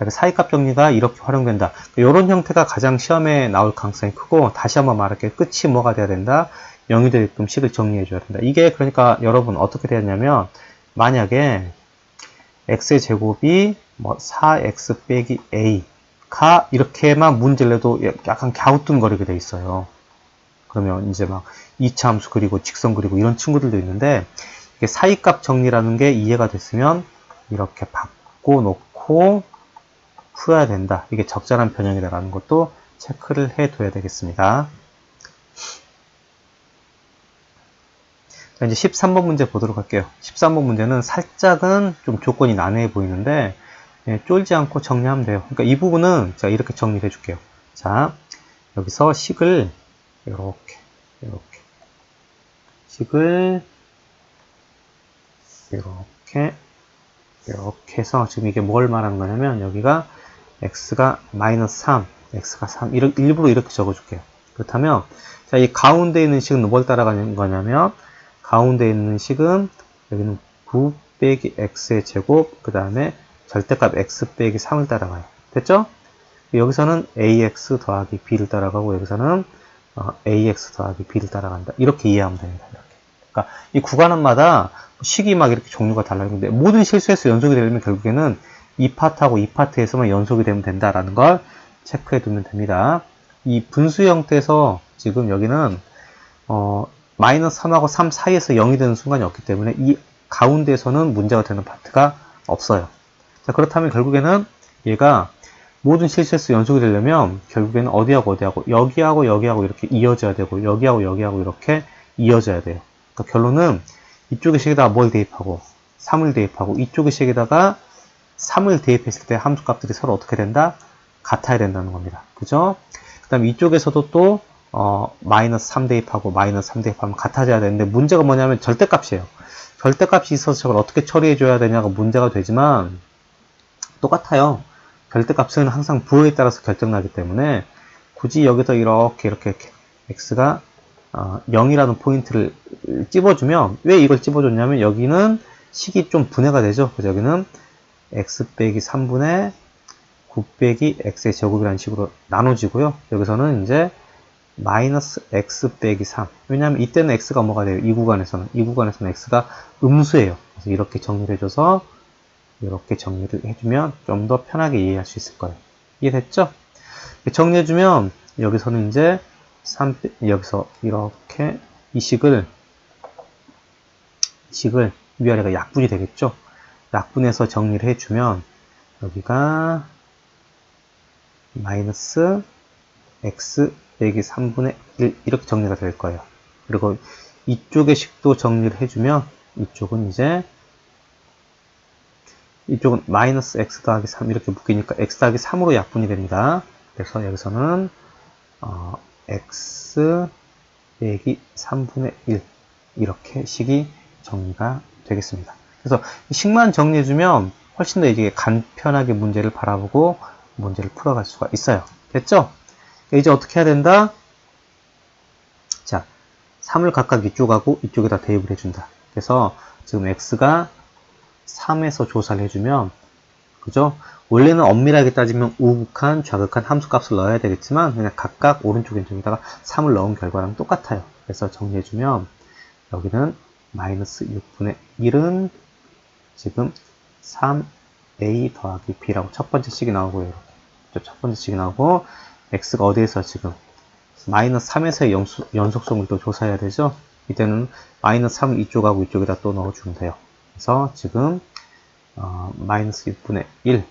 사이값 정리가 이렇게 활용된다. 이런 형태가 가장 시험에 나올 가능성이 크고, 다시 한번 말할게요. 끝이 뭐가 돼야 된다? 0이 되게끔 식을 정리해 줘야 된다. 이게 그러니까 여러분 어떻게 되었냐면, 만약에 x의 제곱이 뭐 4x 빼기 a가 이렇게만 문제를 내도 약간 갸우뚱거리게 돼 있어요. 그러면 이제 막 2차 함수 그리고 직선 그리고 이런 친구들도 있는데, 이게 사이값 정리라는 게 이해가 됐으면 이렇게 바꿔놓고 풀어야 된다. 이게 적절한 변형이다라는 것도 체크를 해둬야 되겠습니다. 자, 이제 13번 문제 보도록 할게요. 13번 문제는 살짝은 좀 조건이 난해해 보이는데, 쫄지 않고 정리하면 돼요. 그러니까 이 부분은 제가 이렇게 정리를 해줄게요. 자, 여기서 식을 이렇게 식을 이렇게 해서 지금 이게 뭘 말하는 거냐면 여기가 x가 마이너스 3, x가 3 일부러 이렇게 적어줄게요. 그렇다면 자, 이 가운데 있는 식은 뭘 따라가는 거냐면 가운데 있는 식은 여기는 9 빼기 x의 제곱 그 다음에 절대값 x 빼기 3을 따라가요. 됐죠? 여기서는 ax 더하기 b를 따라가고 여기서는 ax 더하기 b를 따라간다. 이렇게 이해하면 됩니다. 이렇게. 그러니까 이 구간마다 식이 막 이렇게 종류가 달라지는데 모든 실수에서 연속이 되려면 결국에는 이 파트하고 이 파트에서만 연속이 되면 된다라는 걸 체크해 두면 됩니다. 이 분수 형태에서 지금 여기는 마이너스 3하고 3 사이에서 0이 되는 순간이 없기 때문에 이 가운데에서는 문제가 되는 파트가 없어요. 자, 그렇다면 결국에는 얘가 모든 실수에서 연속이 되려면 결국에는 어디하고 어디하고 여기하고 여기하고 이렇게 이어져야 되고 여기하고 여기하고 이렇게 이어져야 돼요. 그러니까 결론은 이쪽의 식에다가 뭘 대입하고 3을 대입하고 이쪽의 식에다가 3을 대입했을 때 함수값들이 서로 어떻게 된다? 같아야 된다는 겁니다. 그죠? 그 다음에 이쪽에서도 또 마이너스 3 대입하고 마이너스 3 대입하면 같아져야 되는데 문제가 뭐냐면 절대값이에요. 절대값이 있어서 저걸 어떻게 처리해 줘야 되냐가 문제가 되지만 똑같아요. 절대값은 항상 부호에 따라서 결정나기 때문에 굳이 여기서 이렇게 x가 0이라는 포인트를 찝어주면 왜 이걸 찝어줬냐면 여기는 식이 좀 분해가 되죠. 그래서 여기는 x 빼기 3분의 9 빼기 x의 제곱이라는 식으로 나눠지고요. 여기서는 이제 마이너스 x 빼기 3. 왜냐하면 이때는 x가 뭐가 돼요? 이 구간에서는 x가 음수예요. 그래서 이렇게 정리를 해줘서 이렇게 정리를 해주면 좀 더 편하게 이해할 수 있을 거예요. 이해됐죠? 정리해주면 여기서는 이제 여기서 이렇게 이 식을 위아래가 약분이 되겠죠? 약분해서 정리를 해주면 여기가 마이너스 x 빼기 3분의 1 이렇게 정리가 될 거예요. 그리고 이쪽의 식도 정리를 해주면 이쪽은 마이너스 x 더하기 3 이렇게 묶이니까 x 더하기 3으로 약분이 됩니다. 그래서 여기서는 x 빼기 3분의 1 이렇게 식이 정리가 되겠습니다. 그래서 식만 정리해주면 훨씬 더 이제 간편하게 문제를 바라보고 문제를 풀어갈 수가 있어요. 됐죠? 이제 어떻게 해야 된다? 자, 3을 각각 이쪽하고 이쪽에다 대입을 해준다. 그래서 지금 x가 3에서 조사를 해주면, 그죠? 원래는 엄밀하게 따지면 우극한, 좌극한 함수값을 넣어야 되겠지만 그냥 각각 오른쪽 왼쪽에다가 3을 넣은 결과랑 똑같아요. 그래서 정리해주면 여기는 마이너스 6분의 1은 지금 3a 더하기 b라고 첫 번째 식이 나오고요. 이렇게 첫 번째 식이 나오고 x가 어디에서 지금 마이너스 3에서의 연속성을 또 조사해야 되죠. 이때는 마이너스 3을 이쪽하고 이쪽에다 또 넣어주면 돼요. 그래서 지금 마이너스 6분의 1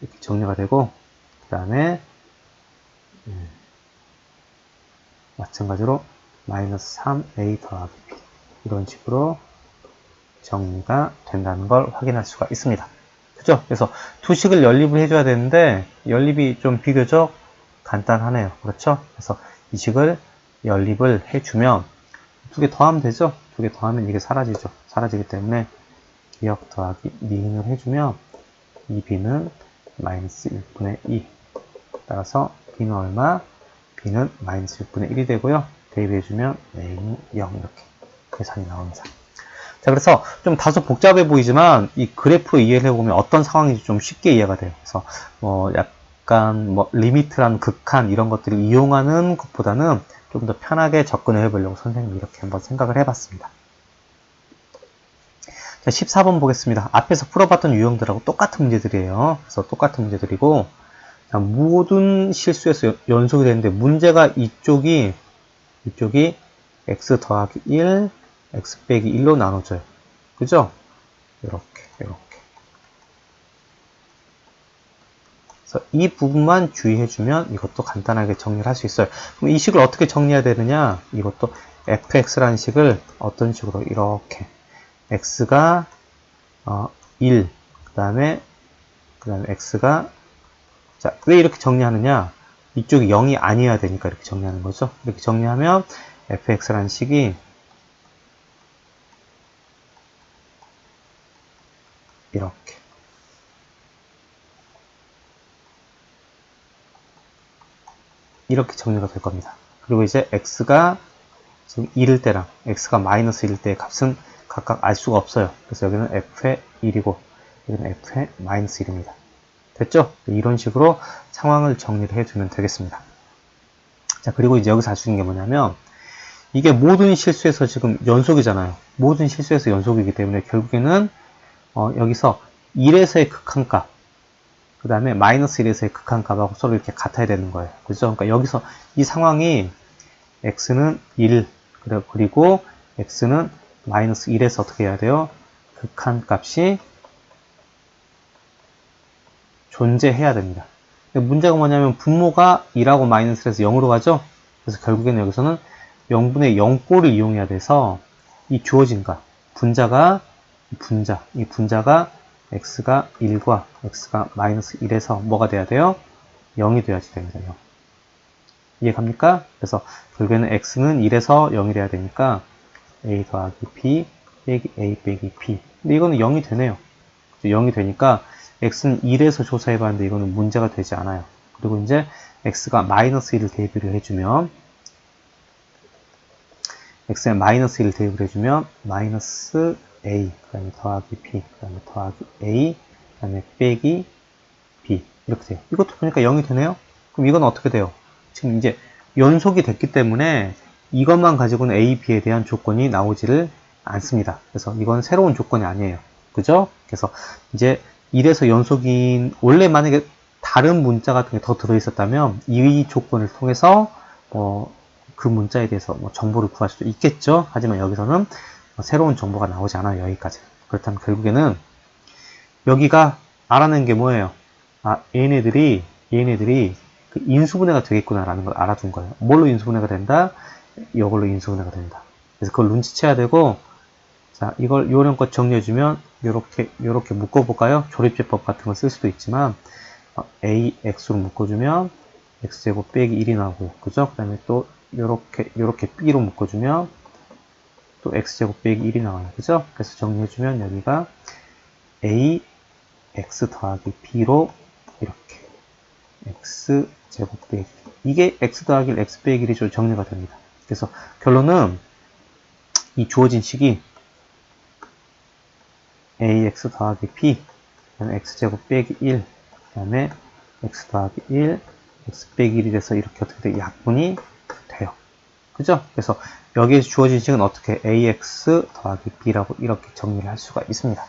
이렇게 정리가 되고 그 다음에 마찬가지로 마이너스 3a 더하기 b 이런 식으로 정리가 된다는 걸 확인할 수가 있습니다. 그죠? 그래서 두 식을 연립을 해줘야 되는데 연립이 좀 비교적 간단하네요. 그렇죠? 그래서 이 식을 연립을 해주면 두 개 더하면 되죠? 두 개 더하면 이게 사라지죠. 사라지기 때문에 기억 더하기 미인을 해주면 이 b는 마이너스 6분의 2 따라서 b는 얼마? b는 마이너스 6분의 1이 되고요. 대입해주면 a는 0 이렇게 계산이 나옵니다. 자, 그래서 좀 다소 복잡해 보이지만 이 그래프 이해를 해보면 어떤 상황인지 좀 쉽게 이해가 돼요. 그래서 약간 리미트란 극한 이런 것들을 이용하는 것보다는 좀 더 편하게 접근을 해보려고 선생님이 이렇게 한번 생각을 해봤습니다. 자, 14번 보겠습니다. 앞에서 풀어봤던 유형들하고 똑같은 문제들이에요. 그래서 똑같은 문제들이고 자, 모든 실수에서 연속이 되는데 문제가 이쪽이 x 더하기 1, x 빼기 1로 나눠져요. 그죠? 이렇게. 그래서 이 부분만 주의해주면 이것도 간단하게 정리를 할 수 있어요. 그럼 이 식을 어떻게 정리해야 되느냐? 이것도 fx라는 식을 어떤 식으로 이렇게 x가 1, 그 다음에 x가 자, 왜 이렇게 정리하느냐? 이쪽이 0이 아니어야 되니까 이렇게 정리하는 거죠. 이렇게 정리하면 fx라는 식이 이렇게 정리가 될 겁니다. 그리고 이제 x가 지금 1일 때랑 x가 마이너스 1일 때의 값은 각각 알 수가 없어요. 그래서 여기는 f의 1이고 여기는 f의 마이너스 1입니다. 됐죠? 이런 식으로 상황을 정리를 해주면 되겠습니다. 자, 그리고 이제 여기서 알 수 있는 게 뭐냐면 이게 모든 실수에서 지금 연속이잖아요. 모든 실수에서 연속이기 때문에 결국에는 여기서 1에서의 극한값 그 다음에 마이너스 1에서의 극한값하고 서로 이렇게 같아야 되는 거예요. 그죠? 그러니까 여기서 이 상황이 x는 1 그리고 x는 마이너스 1에서 어떻게 해야 돼요? 극한값이 존재해야 됩니다. 문제가 뭐냐면 분모가 2하고 마이너스 1에서 0으로 가죠? 그래서 결국에는 여기서는 0분의 0꼴을 이용해야 돼서 이 주어진 값, 이 분자가 x가 1과 x가 마이너스 1에서 뭐가 돼야 돼요? 0이 돼야지 됩니다. 0. 이해갑니까? 그래서 결국에는 x는 1에서 0이 돼야 되니까 a 더하기 b 빼기 a 빼기 b. 근데 이거는 0이 되네요. 0이 되니까 x는 1에서 조사해봤는데 이거는 문제가 되지 않아요. 그리고 이제 x가 마이너스 1을 대입을 해주면 x에 마이너스 1을 대입을 해주면 마이너스 a 그 다음에 더하기 b 그 다음에 더하기 a 그 다음에 빼기 B 이렇게 돼요. 이것도 보니까 0이 되네요. 그럼 이건 어떻게 돼요? 지금 이제 연속이 됐기 때문에 이것만 가지고는 A, B에 대한 조건이 나오지를 않습니다. 그래서 이건 새로운 조건이 아니에요. 그죠? 그래서 이제 이래서 연속인, 원래 만약에 다른 문자 같은 게 더 들어있었다면 이 조건을 통해서 그 문자에 대해서 정보를 구할 수도 있겠죠. 하지만 여기서는 새로운 정보가 나오지 않아요. 여기까지. 그렇다면 결국에는 여기가 알아낸 게 뭐예요? 아, 얘네들이 그 인수분해가 되겠구나라는 걸 알아둔 거예요. 뭘로 인수분해가 된다? 이걸로 인수분해가 된다. 그래서 그걸 눈치채야 되고, 자, 이걸 요령껏 정리해주면 요렇게 묶어볼까요? 조립제법 같은 걸 쓸 수도 있지만 AX로 묶어주면 X제곱 빼기 1이 나오고, 그죠? 그 다음에 또 요렇게 B로 묶어주면 또 X제곱 빼기 1이 나와요. 그죠? 그래서 정리해주면 여기가 A X 더하기 B로 이렇게 X제곱 빼기 1. 이게 X 더하기 1, X 빼기 1이 정리가 됩니다. 그래서 결론은 이 주어진 식이 AX 더하기 B, 그 다음에 X제곱 빼기 1, 그 다음에 X 더하기 1, X 빼기 1이 돼서 이렇게 어떻게 돼? 약분이 돼요. 그죠? 그래서 여기에 주어진 식은 어떻게 AX 더하기 B라고 이렇게 정리를 할 수가 있습니다.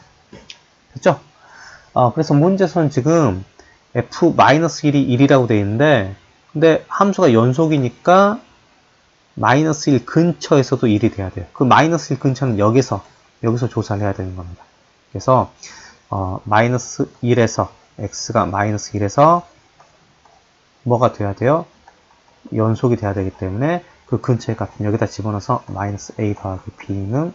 됐죠? 그래서 문제에서는 지금 F-1이 1이라고 되어 있는데, 근데 함수가 연속이니까 마이너스 1 근처에서도 1이 돼야 돼요. 그 마이너스 1 근처는 여기서 조사를 해야 되는 겁니다. 그래서 마이너스 1에서 x가 마이너스 1에서 뭐가 돼야 돼요? 연속이 돼야 되기 때문에 그 근처의 값은 여기다 집어넣어서 마이너스 a 더하기 b는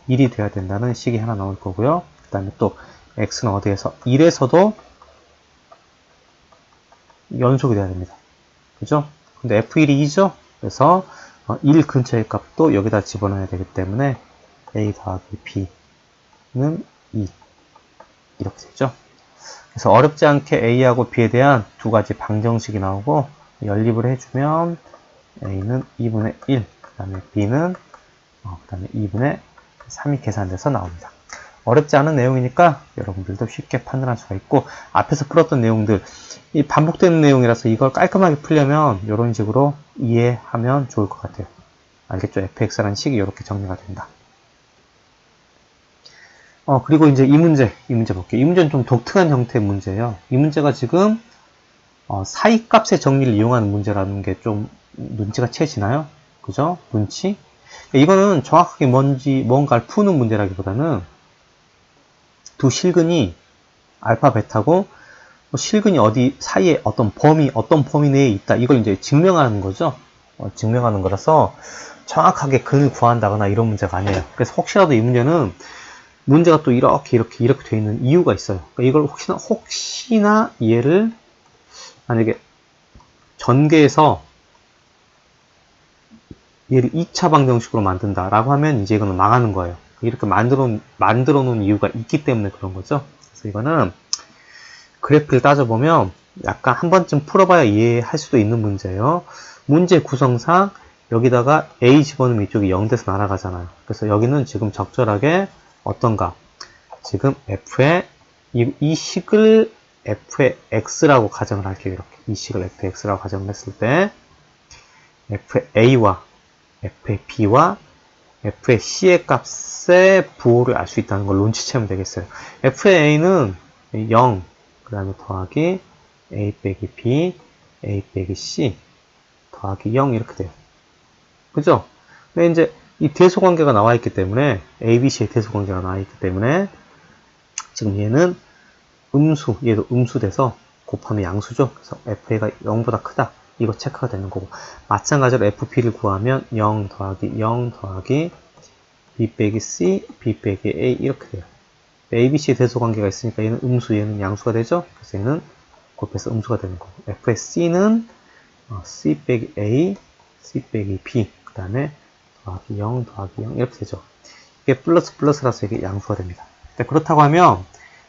1이 돼야 된다는 식이 하나 나올 거고요. 그 다음에 또 x는 어디에서 1에서도 연속이 돼야 됩니다. 그죠? 근데 f1이 2죠? 그래서 1 근처의 값도 여기다 집어넣어야 되기 때문에 a 더하기 b는 2 이렇게 되죠. 그래서 어렵지 않게 a하고 b에 대한 두 가지 방정식이 나오고 연립을 해주면 a는 2분의 1, 그 다음에 b는 그 다음에 2분의 3이 계산돼서 나옵니다. 어렵지 않은 내용이니까 여러분들도 쉽게 판단할 수가 있고, 앞에서 풀었던 내용들, 이 반복되는 내용이라서 이걸 깔끔하게 풀려면 이런 식으로 이해하면 좋을 것 같아요. 알겠죠? fx라는 식이 이렇게 정리가 된다. 그리고 이제 이 문제 볼게요. 이 문제는 좀 독특한 형태의 문제예요. 이 문제가 지금 사이값의 정리를 이용하는 문제라는 게 좀 눈치가 채지나요? 그죠? 눈치? 이거는 정확하게 뭔가를 푸는 문제라기보다는 두 실근이 알파, 베타고 실근이 어디 사이에 어떤 범위 내에 있다. 이걸 이제 증명하는 거죠. 증명하는 거라서 정확하게 근을 구한다거나 이런 문제가 아니에요. 그래서 혹시라도 이 문제는 문제가 또 이렇게 돼 있는 이유가 있어요. 그러니까 이걸 혹시나 얘를 만약에 전개해서 얘를 2차 방정식으로 만든다라고 하면 이제 이거는 망하는 거예요. 이렇게 만들어 놓은 이유가 있기 때문에 그런 거죠. 그래서 이거는 그래프를 따져보면 약간 한 번쯤 풀어봐야 이해할 수도 있는 문제예요. 문제 구성상 여기다가 a 집어넣으면 이쪽이 0돼서 날아가잖아요. 그래서 여기는 지금 적절하게 어떤가? 지금 f의 이 식을 f의 x라고 가정을 할게요. 이렇게 이 식을 f의 x라고 가정을 했을 때 f의 a와 f의 b와 f의 c의 값의 부호를 알 수 있다는 걸 눈치채면 되겠어요. f의 a는 0, 그 다음에 더하기 a 빼기 b, a 빼기 c 더하기 0 이렇게 돼요. 그죠? 근데 이제 이 대소관계가 나와 있기 때문에 ABC의 대소관계가 나와 있기 때문에 지금 얘는 얘도 음수돼서 곱하면 양수죠. 그래서 FA가 0보다 크다. 이거 체크가 되는 거고, 마찬가지로 FP를 구하면 0 더하기 0 더하기 B 빼기 C, B 빼기 A 이렇게 돼요. ABC 대소관계가 있으니까 얘는 음수, 얘는 양수가 되죠. 그래서 얘는 곱해서 음수가 되는 거고, F의 C는 C 빼기 A, C 빼기 B, 그 다음에 더하기 0 더하기 0 이렇게 되죠. 이게 플러스라서 이게 양수가 됩니다. 그렇다고 하면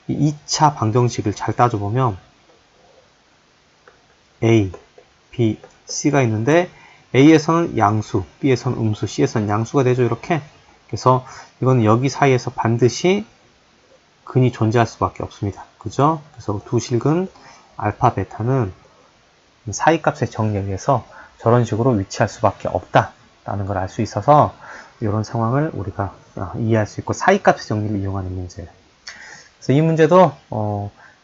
이 2차 방정식을 잘 따져보면 A, B, C가 있는데 A에서는 양수, B에서는 음수, C에서는 양수가 되죠. 이렇게. 그래서 이건 여기 사이에서 반드시 근이 존재할 수밖에 없습니다. 그죠? 그래서 두 실근 알파, 베타는 사이값의 정리에 의해서 저런 식으로 위치할 수밖에 없다라는 걸 알 수 있어서 이런 상황을 우리가 이해할 수 있고 사이값의 정리를 이용하는 문제예요. 그래서 이 문제도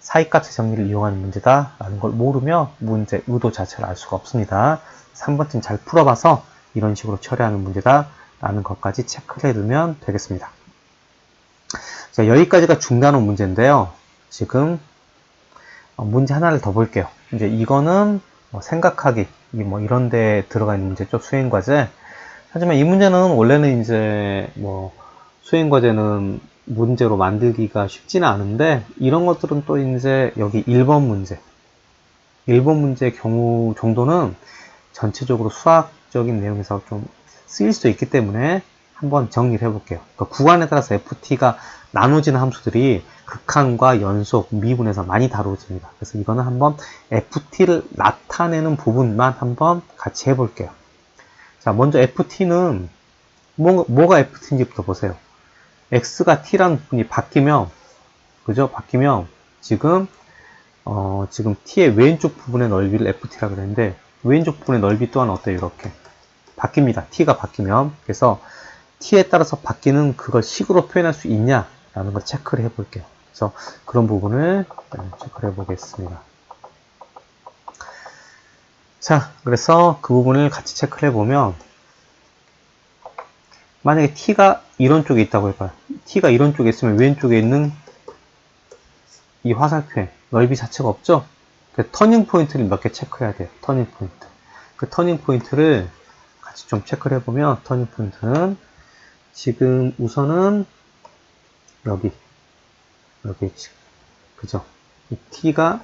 사이값의 정리를 이용하는 문제다라는 걸 모르며 문제 의도 자체를 알 수가 없습니다. 3번쯤 잘 풀어봐서 이런 식으로 처리하는 문제다라는 것까지 체크를 해두면 되겠습니다. 자, 여기까지가 중간호 문제인데요. 지금 문제 하나를 더 볼게요. 이제 이거는 생각하기 뭐 이런 데 들어가 있는 문제죠. 수행과제. 하지만 이 문제는 원래는 이제 뭐 수행과제는 문제로 만들기가 쉽지는 않은데 이런 것들은 또 이제 여기 1번 문제의 경우 정도는 전체적으로 수학적인 내용에서 좀 쓰일 수 있기 때문에 한번 정리를 해볼게요. 그러니까 구간에 따라서 ft가 나눠지는 함수들이 극한과 연속, 미분에서 많이 다루어집니다. 그래서 이거는 한번 ft를 나타내는 부분만 한번 같이 해볼게요. 자, 먼저 ft는 뭐가 ft인지부터 보세요. x가 t라는 부분이 바뀌면, 그죠? 바뀌면 지금 t의 왼쪽 부분의 넓이를 ft라고 그랬는데 왼쪽 부분의 넓이 또한 어때요? 이렇게 바뀝니다. t가 바뀌면. 그래서 t에 따라서 바뀌는 그걸 식으로 표현할 수 있냐라는 걸 체크를 해볼게요. 그래서 그런 부분을 체크를 해보겠습니다. 자, 그래서 그 부분을 같이 체크를 해보면 만약에 t가 이런 쪽에 있다고 해봐요. t가 이런 쪽에 있으면 왼쪽에 있는 이 화살표에 넓이 자체가 없죠? 그 터닝 포인트를 몇 개 체크해야 돼요. 터닝 포인트. 그 터닝 포인트를 같이 좀 체크를 해보면 터닝 포인트는 지금 우선은 여기 그죠? 이 t가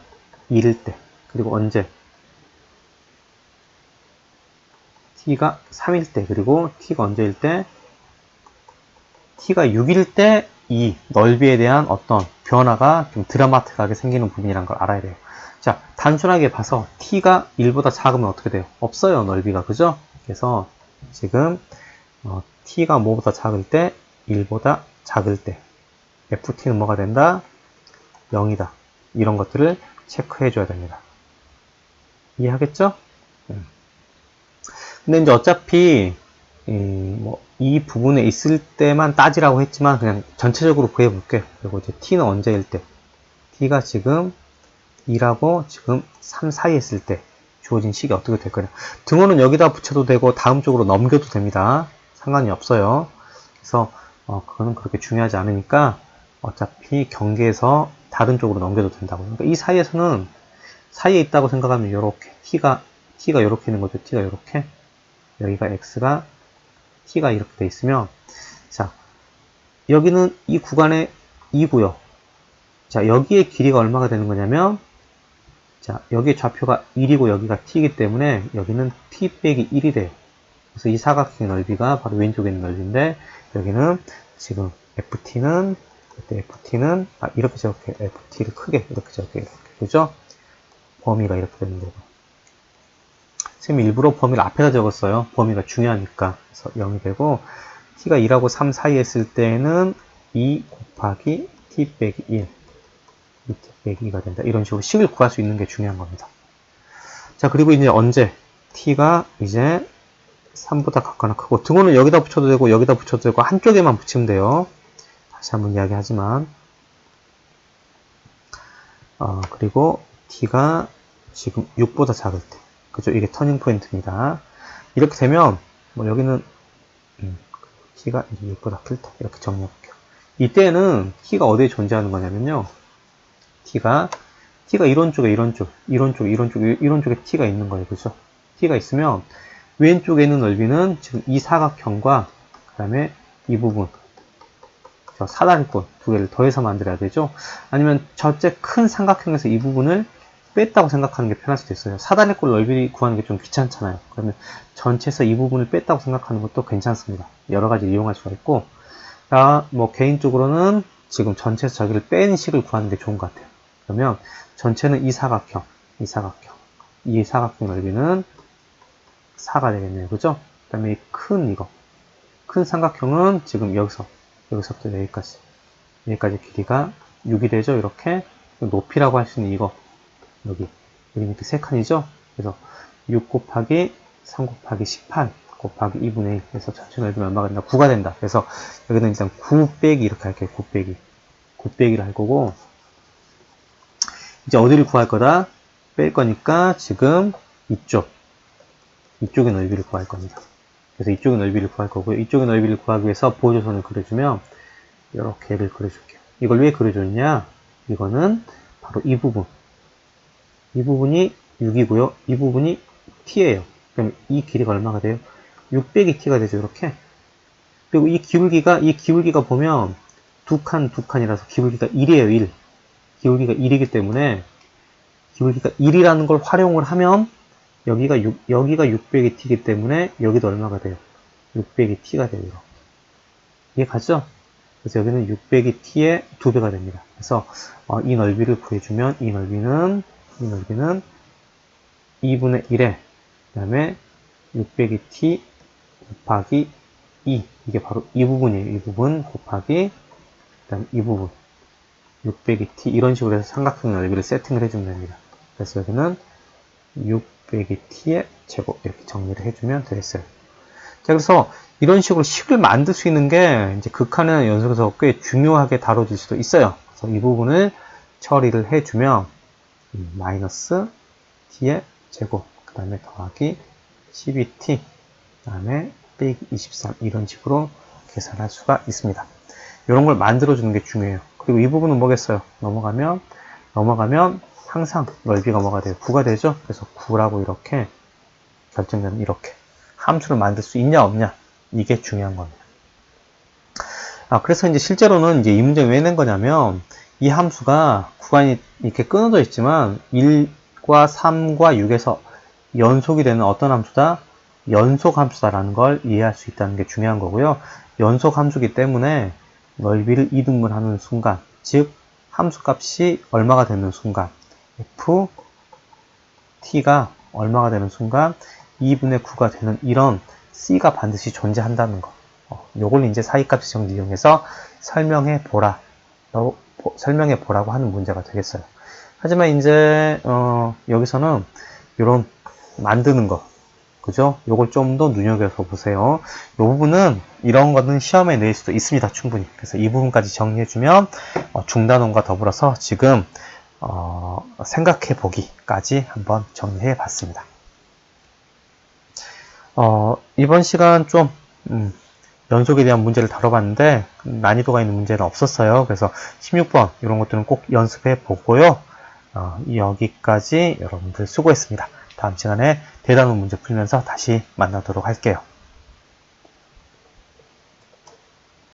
1일 때 그리고 언제 t가 3일 때 그리고 t가 언제일 때 t가 6일 때 이 넓이에 대한 어떤 변화가 좀 드라마틱하게 생기는 부분이란 걸 알아야 돼요. 자, 단순하게 봐서 t가 1보다 작으면 어떻게 돼요? 없어요, 넓이가. 그죠? 그래서 지금 t가 뭐보다 작을 때 1보다 작을 때 ft는 뭐가 된다? 0이다. 이런 것들을 체크해 줘야 됩니다. 이해하겠죠? 근데 이제 어차피 이 부분에 있을 때만 따지라고 했지만 그냥 전체적으로 구해볼게요. 그리고 이제 t는 언제일 때 t가 지금 2라고 지금 3 사이에 있을 때 주어진 식이 어떻게 될 거냐. 등호는 여기다 붙여도 되고 다음 쪽으로 넘겨도 됩니다. 상관이 없어요. 그래서 그거는 그렇게 중요하지 않으니까 어차피 경계에서 다른 쪽으로 넘겨도 된다고. 그러니까 이 사이에서는 사이에 있다고 생각하면 이렇게 t가 이렇게 있는 거죠. t가 이렇게 여기가 x가 t가 이렇게 돼 있으면 자 여기는 이 구간에 2고요. 자 여기의 길이가 얼마가 되는 거냐면 자 여기의 좌표가 1이고 여기가 t이기 때문에 여기는 t 빼기 1이 돼요. 그래서 이 사각형의 넓이가 바로 왼쪽에 있는 넓이인데 여기는 지금 ft는 이렇게 적게 ft를 크게 이렇게 적게 그죠? 범위가 이렇게 되는 거고 선생님이 일부러 범위를 앞에다 적었어요. 범위가 중요하니까. 그래서 0이 되고 t가 2하고 3 사이에 있을 때는 2 곱하기 t 빼기 1 t 빼기 2가 된다. 이런 식으로 식을 구할 수 있는 게 중요한 겁니다. 자 그리고 이제 언제 t가 이제 3보다 같거나 크고 등호는 여기다 붙여도 되고 여기다 붙여도 되고 한쪽에만 붙이면 돼요. 다시 한번 이야기하지만 그리고 t가 지금 6보다 작을 때 그죠? 이게 터닝 포인트입니다. 이렇게 되면 뭐 여기는 t가 6보다 클 때 이렇게 정리해볼게요. 이때는 t가 어디에 존재하는 거냐면요. t가 이런 쪽에 이런 쪽에 t가 있는 거예요. 그죠? t가 있으면 왼쪽에 있는 넓이는 지금 이 사각형과 그 다음에 이 부분 저 사다리꼴 두 개를 더해서 만들어야 되죠. 아니면 저째 큰 삼각형에서 이 부분을 뺐다고 생각하는 게 편할 수도 있어요. 사다리꼴 넓이 구하는 게 좀 귀찮잖아요. 그러면 전체에서 이 부분을 뺐다고 생각하는 것도 괜찮습니다. 여러 가지 이용할 수가 있고, 뭐 개인적으로는 지금 전체에서 저기를 뺀 식을 구하는 게 좋은 것 같아요. 그러면 전체는 이 사각형 넓이는 4가 되겠네요. 그죠? 그 다음에 큰 삼각형은 지금 여기서부터 여기까지 길이가 6이 되죠. 이렇게 높이라고 할 수 있는 이거 여기 이렇게 3칸이죠? 그래서 6 곱하기 3 곱하기 18 곱하기 2분의 1 해서 전체 넓이는 얼마가 된다? 9가 된다. 그래서 여기는 일단 9 빼기 이렇게 할게요. 9 빼기. 9 빼기를 할 거고, 이제 어디를 구할 거다? 뺄 거니까 지금 이쪽의 넓이를 구할 겁니다. 그래서 이쪽의 넓이를 구할 거고요. 이쪽의 넓이를 구하기 위해서 보조선을 그려주면 이렇게를 그려줄게요. 이걸 왜 그려줬냐? 이거는 바로 이 부분. 이 부분이 6이고요. 이 부분이 t예요. 그럼 이 길이가 얼마가 돼요? 6 빼기 t가 되죠. 이렇게. 그리고 이 기울기가 보면 두 칸이라서 기울기가 1이에요. 1. 기울기가 1이기 때문에 기울기가 1이라는 걸 활용을 하면 여기가 6 빼기 t이기 때문에 여기도 얼마가 돼요? 6 빼기 t가 돼요. 이해 가죠? 그래서 여기는 6 빼기 t의 2배가 됩니다. 그래서 이 넓이를 구해주면 이 넓이는 2분의 1에 그 다음에 6 빼기 t 곱하기 2 이게 바로 이 부분이에요. 이 부분 곱하기 그 다음에 이 부분 6 빼기 t 이런 식으로 해서 삼각형 넓이를 세팅을 해주면 됩니다. 그래서 여기는 6 빼기 t의 제곱 이렇게 정리를 해주면 되겠어요. 자, 그래서 이런 식으로 식을 만들 수 있는 게 이제 극한의 연속에서 꽤 중요하게 다뤄질 수도 있어요. 그래서 이 부분을 처리를 해주면 마이너스 t의 제곱 그 다음에 더하기 12t 그 다음에 빼기 23 이런 식으로 계산할 수가 있습니다. 이런 걸 만들어주는 게 중요해요. 그리고 이 부분은 뭐겠어요? 넘어가면 항상 넓이가 뭐가 돼요? 9가 되죠? 그래서 9라고 이렇게 결정되는 이렇게 함수를 만들 수 있냐 없냐 이게 중요한 겁니다. 그래서 이제 실제로는 이제 이 문제를 왜 낸 거냐면 이 함수가 구간이 이렇게 끊어져 있지만 1과 3과 6에서 연속이 되는 어떤 함수다? 연속 함수다라는 걸 이해할 수 있다는 게 중요한 거고요. 연속 함수기 때문에 넓이를 이등분하는 순간, 즉 함수값이 얼마가 되는 순간, ft가 얼마가 되는 순간 2분의 9가 되는 이런 c가 반드시 존재한다는 거. 요걸 이제 사이값 정리 이용해서 설명해 보라고 하는 문제가 되겠어요. 하지만 이제 여기서는 이런 만드는 거, 그죠? 요걸 좀 더 눈여겨서 보세요. 이 부분은 이런 거는 시험에 낼 수도 있습니다. 충분히. 그래서 이 부분까지 정리해주면 중단원과 더불어서 지금 생각해 보기까지 한번 정리해 봤습니다. 이번 시간 좀 연속에 대한 문제를 다뤄봤는데 난이도가 있는 문제는 없었어요. 그래서 16번 이런 것들은 꼭 연습해 보고요. 여기까지 여러분들 수고했습니다. 다음 시간에 대단원 문제 풀면서 다시 만나도록 할게요.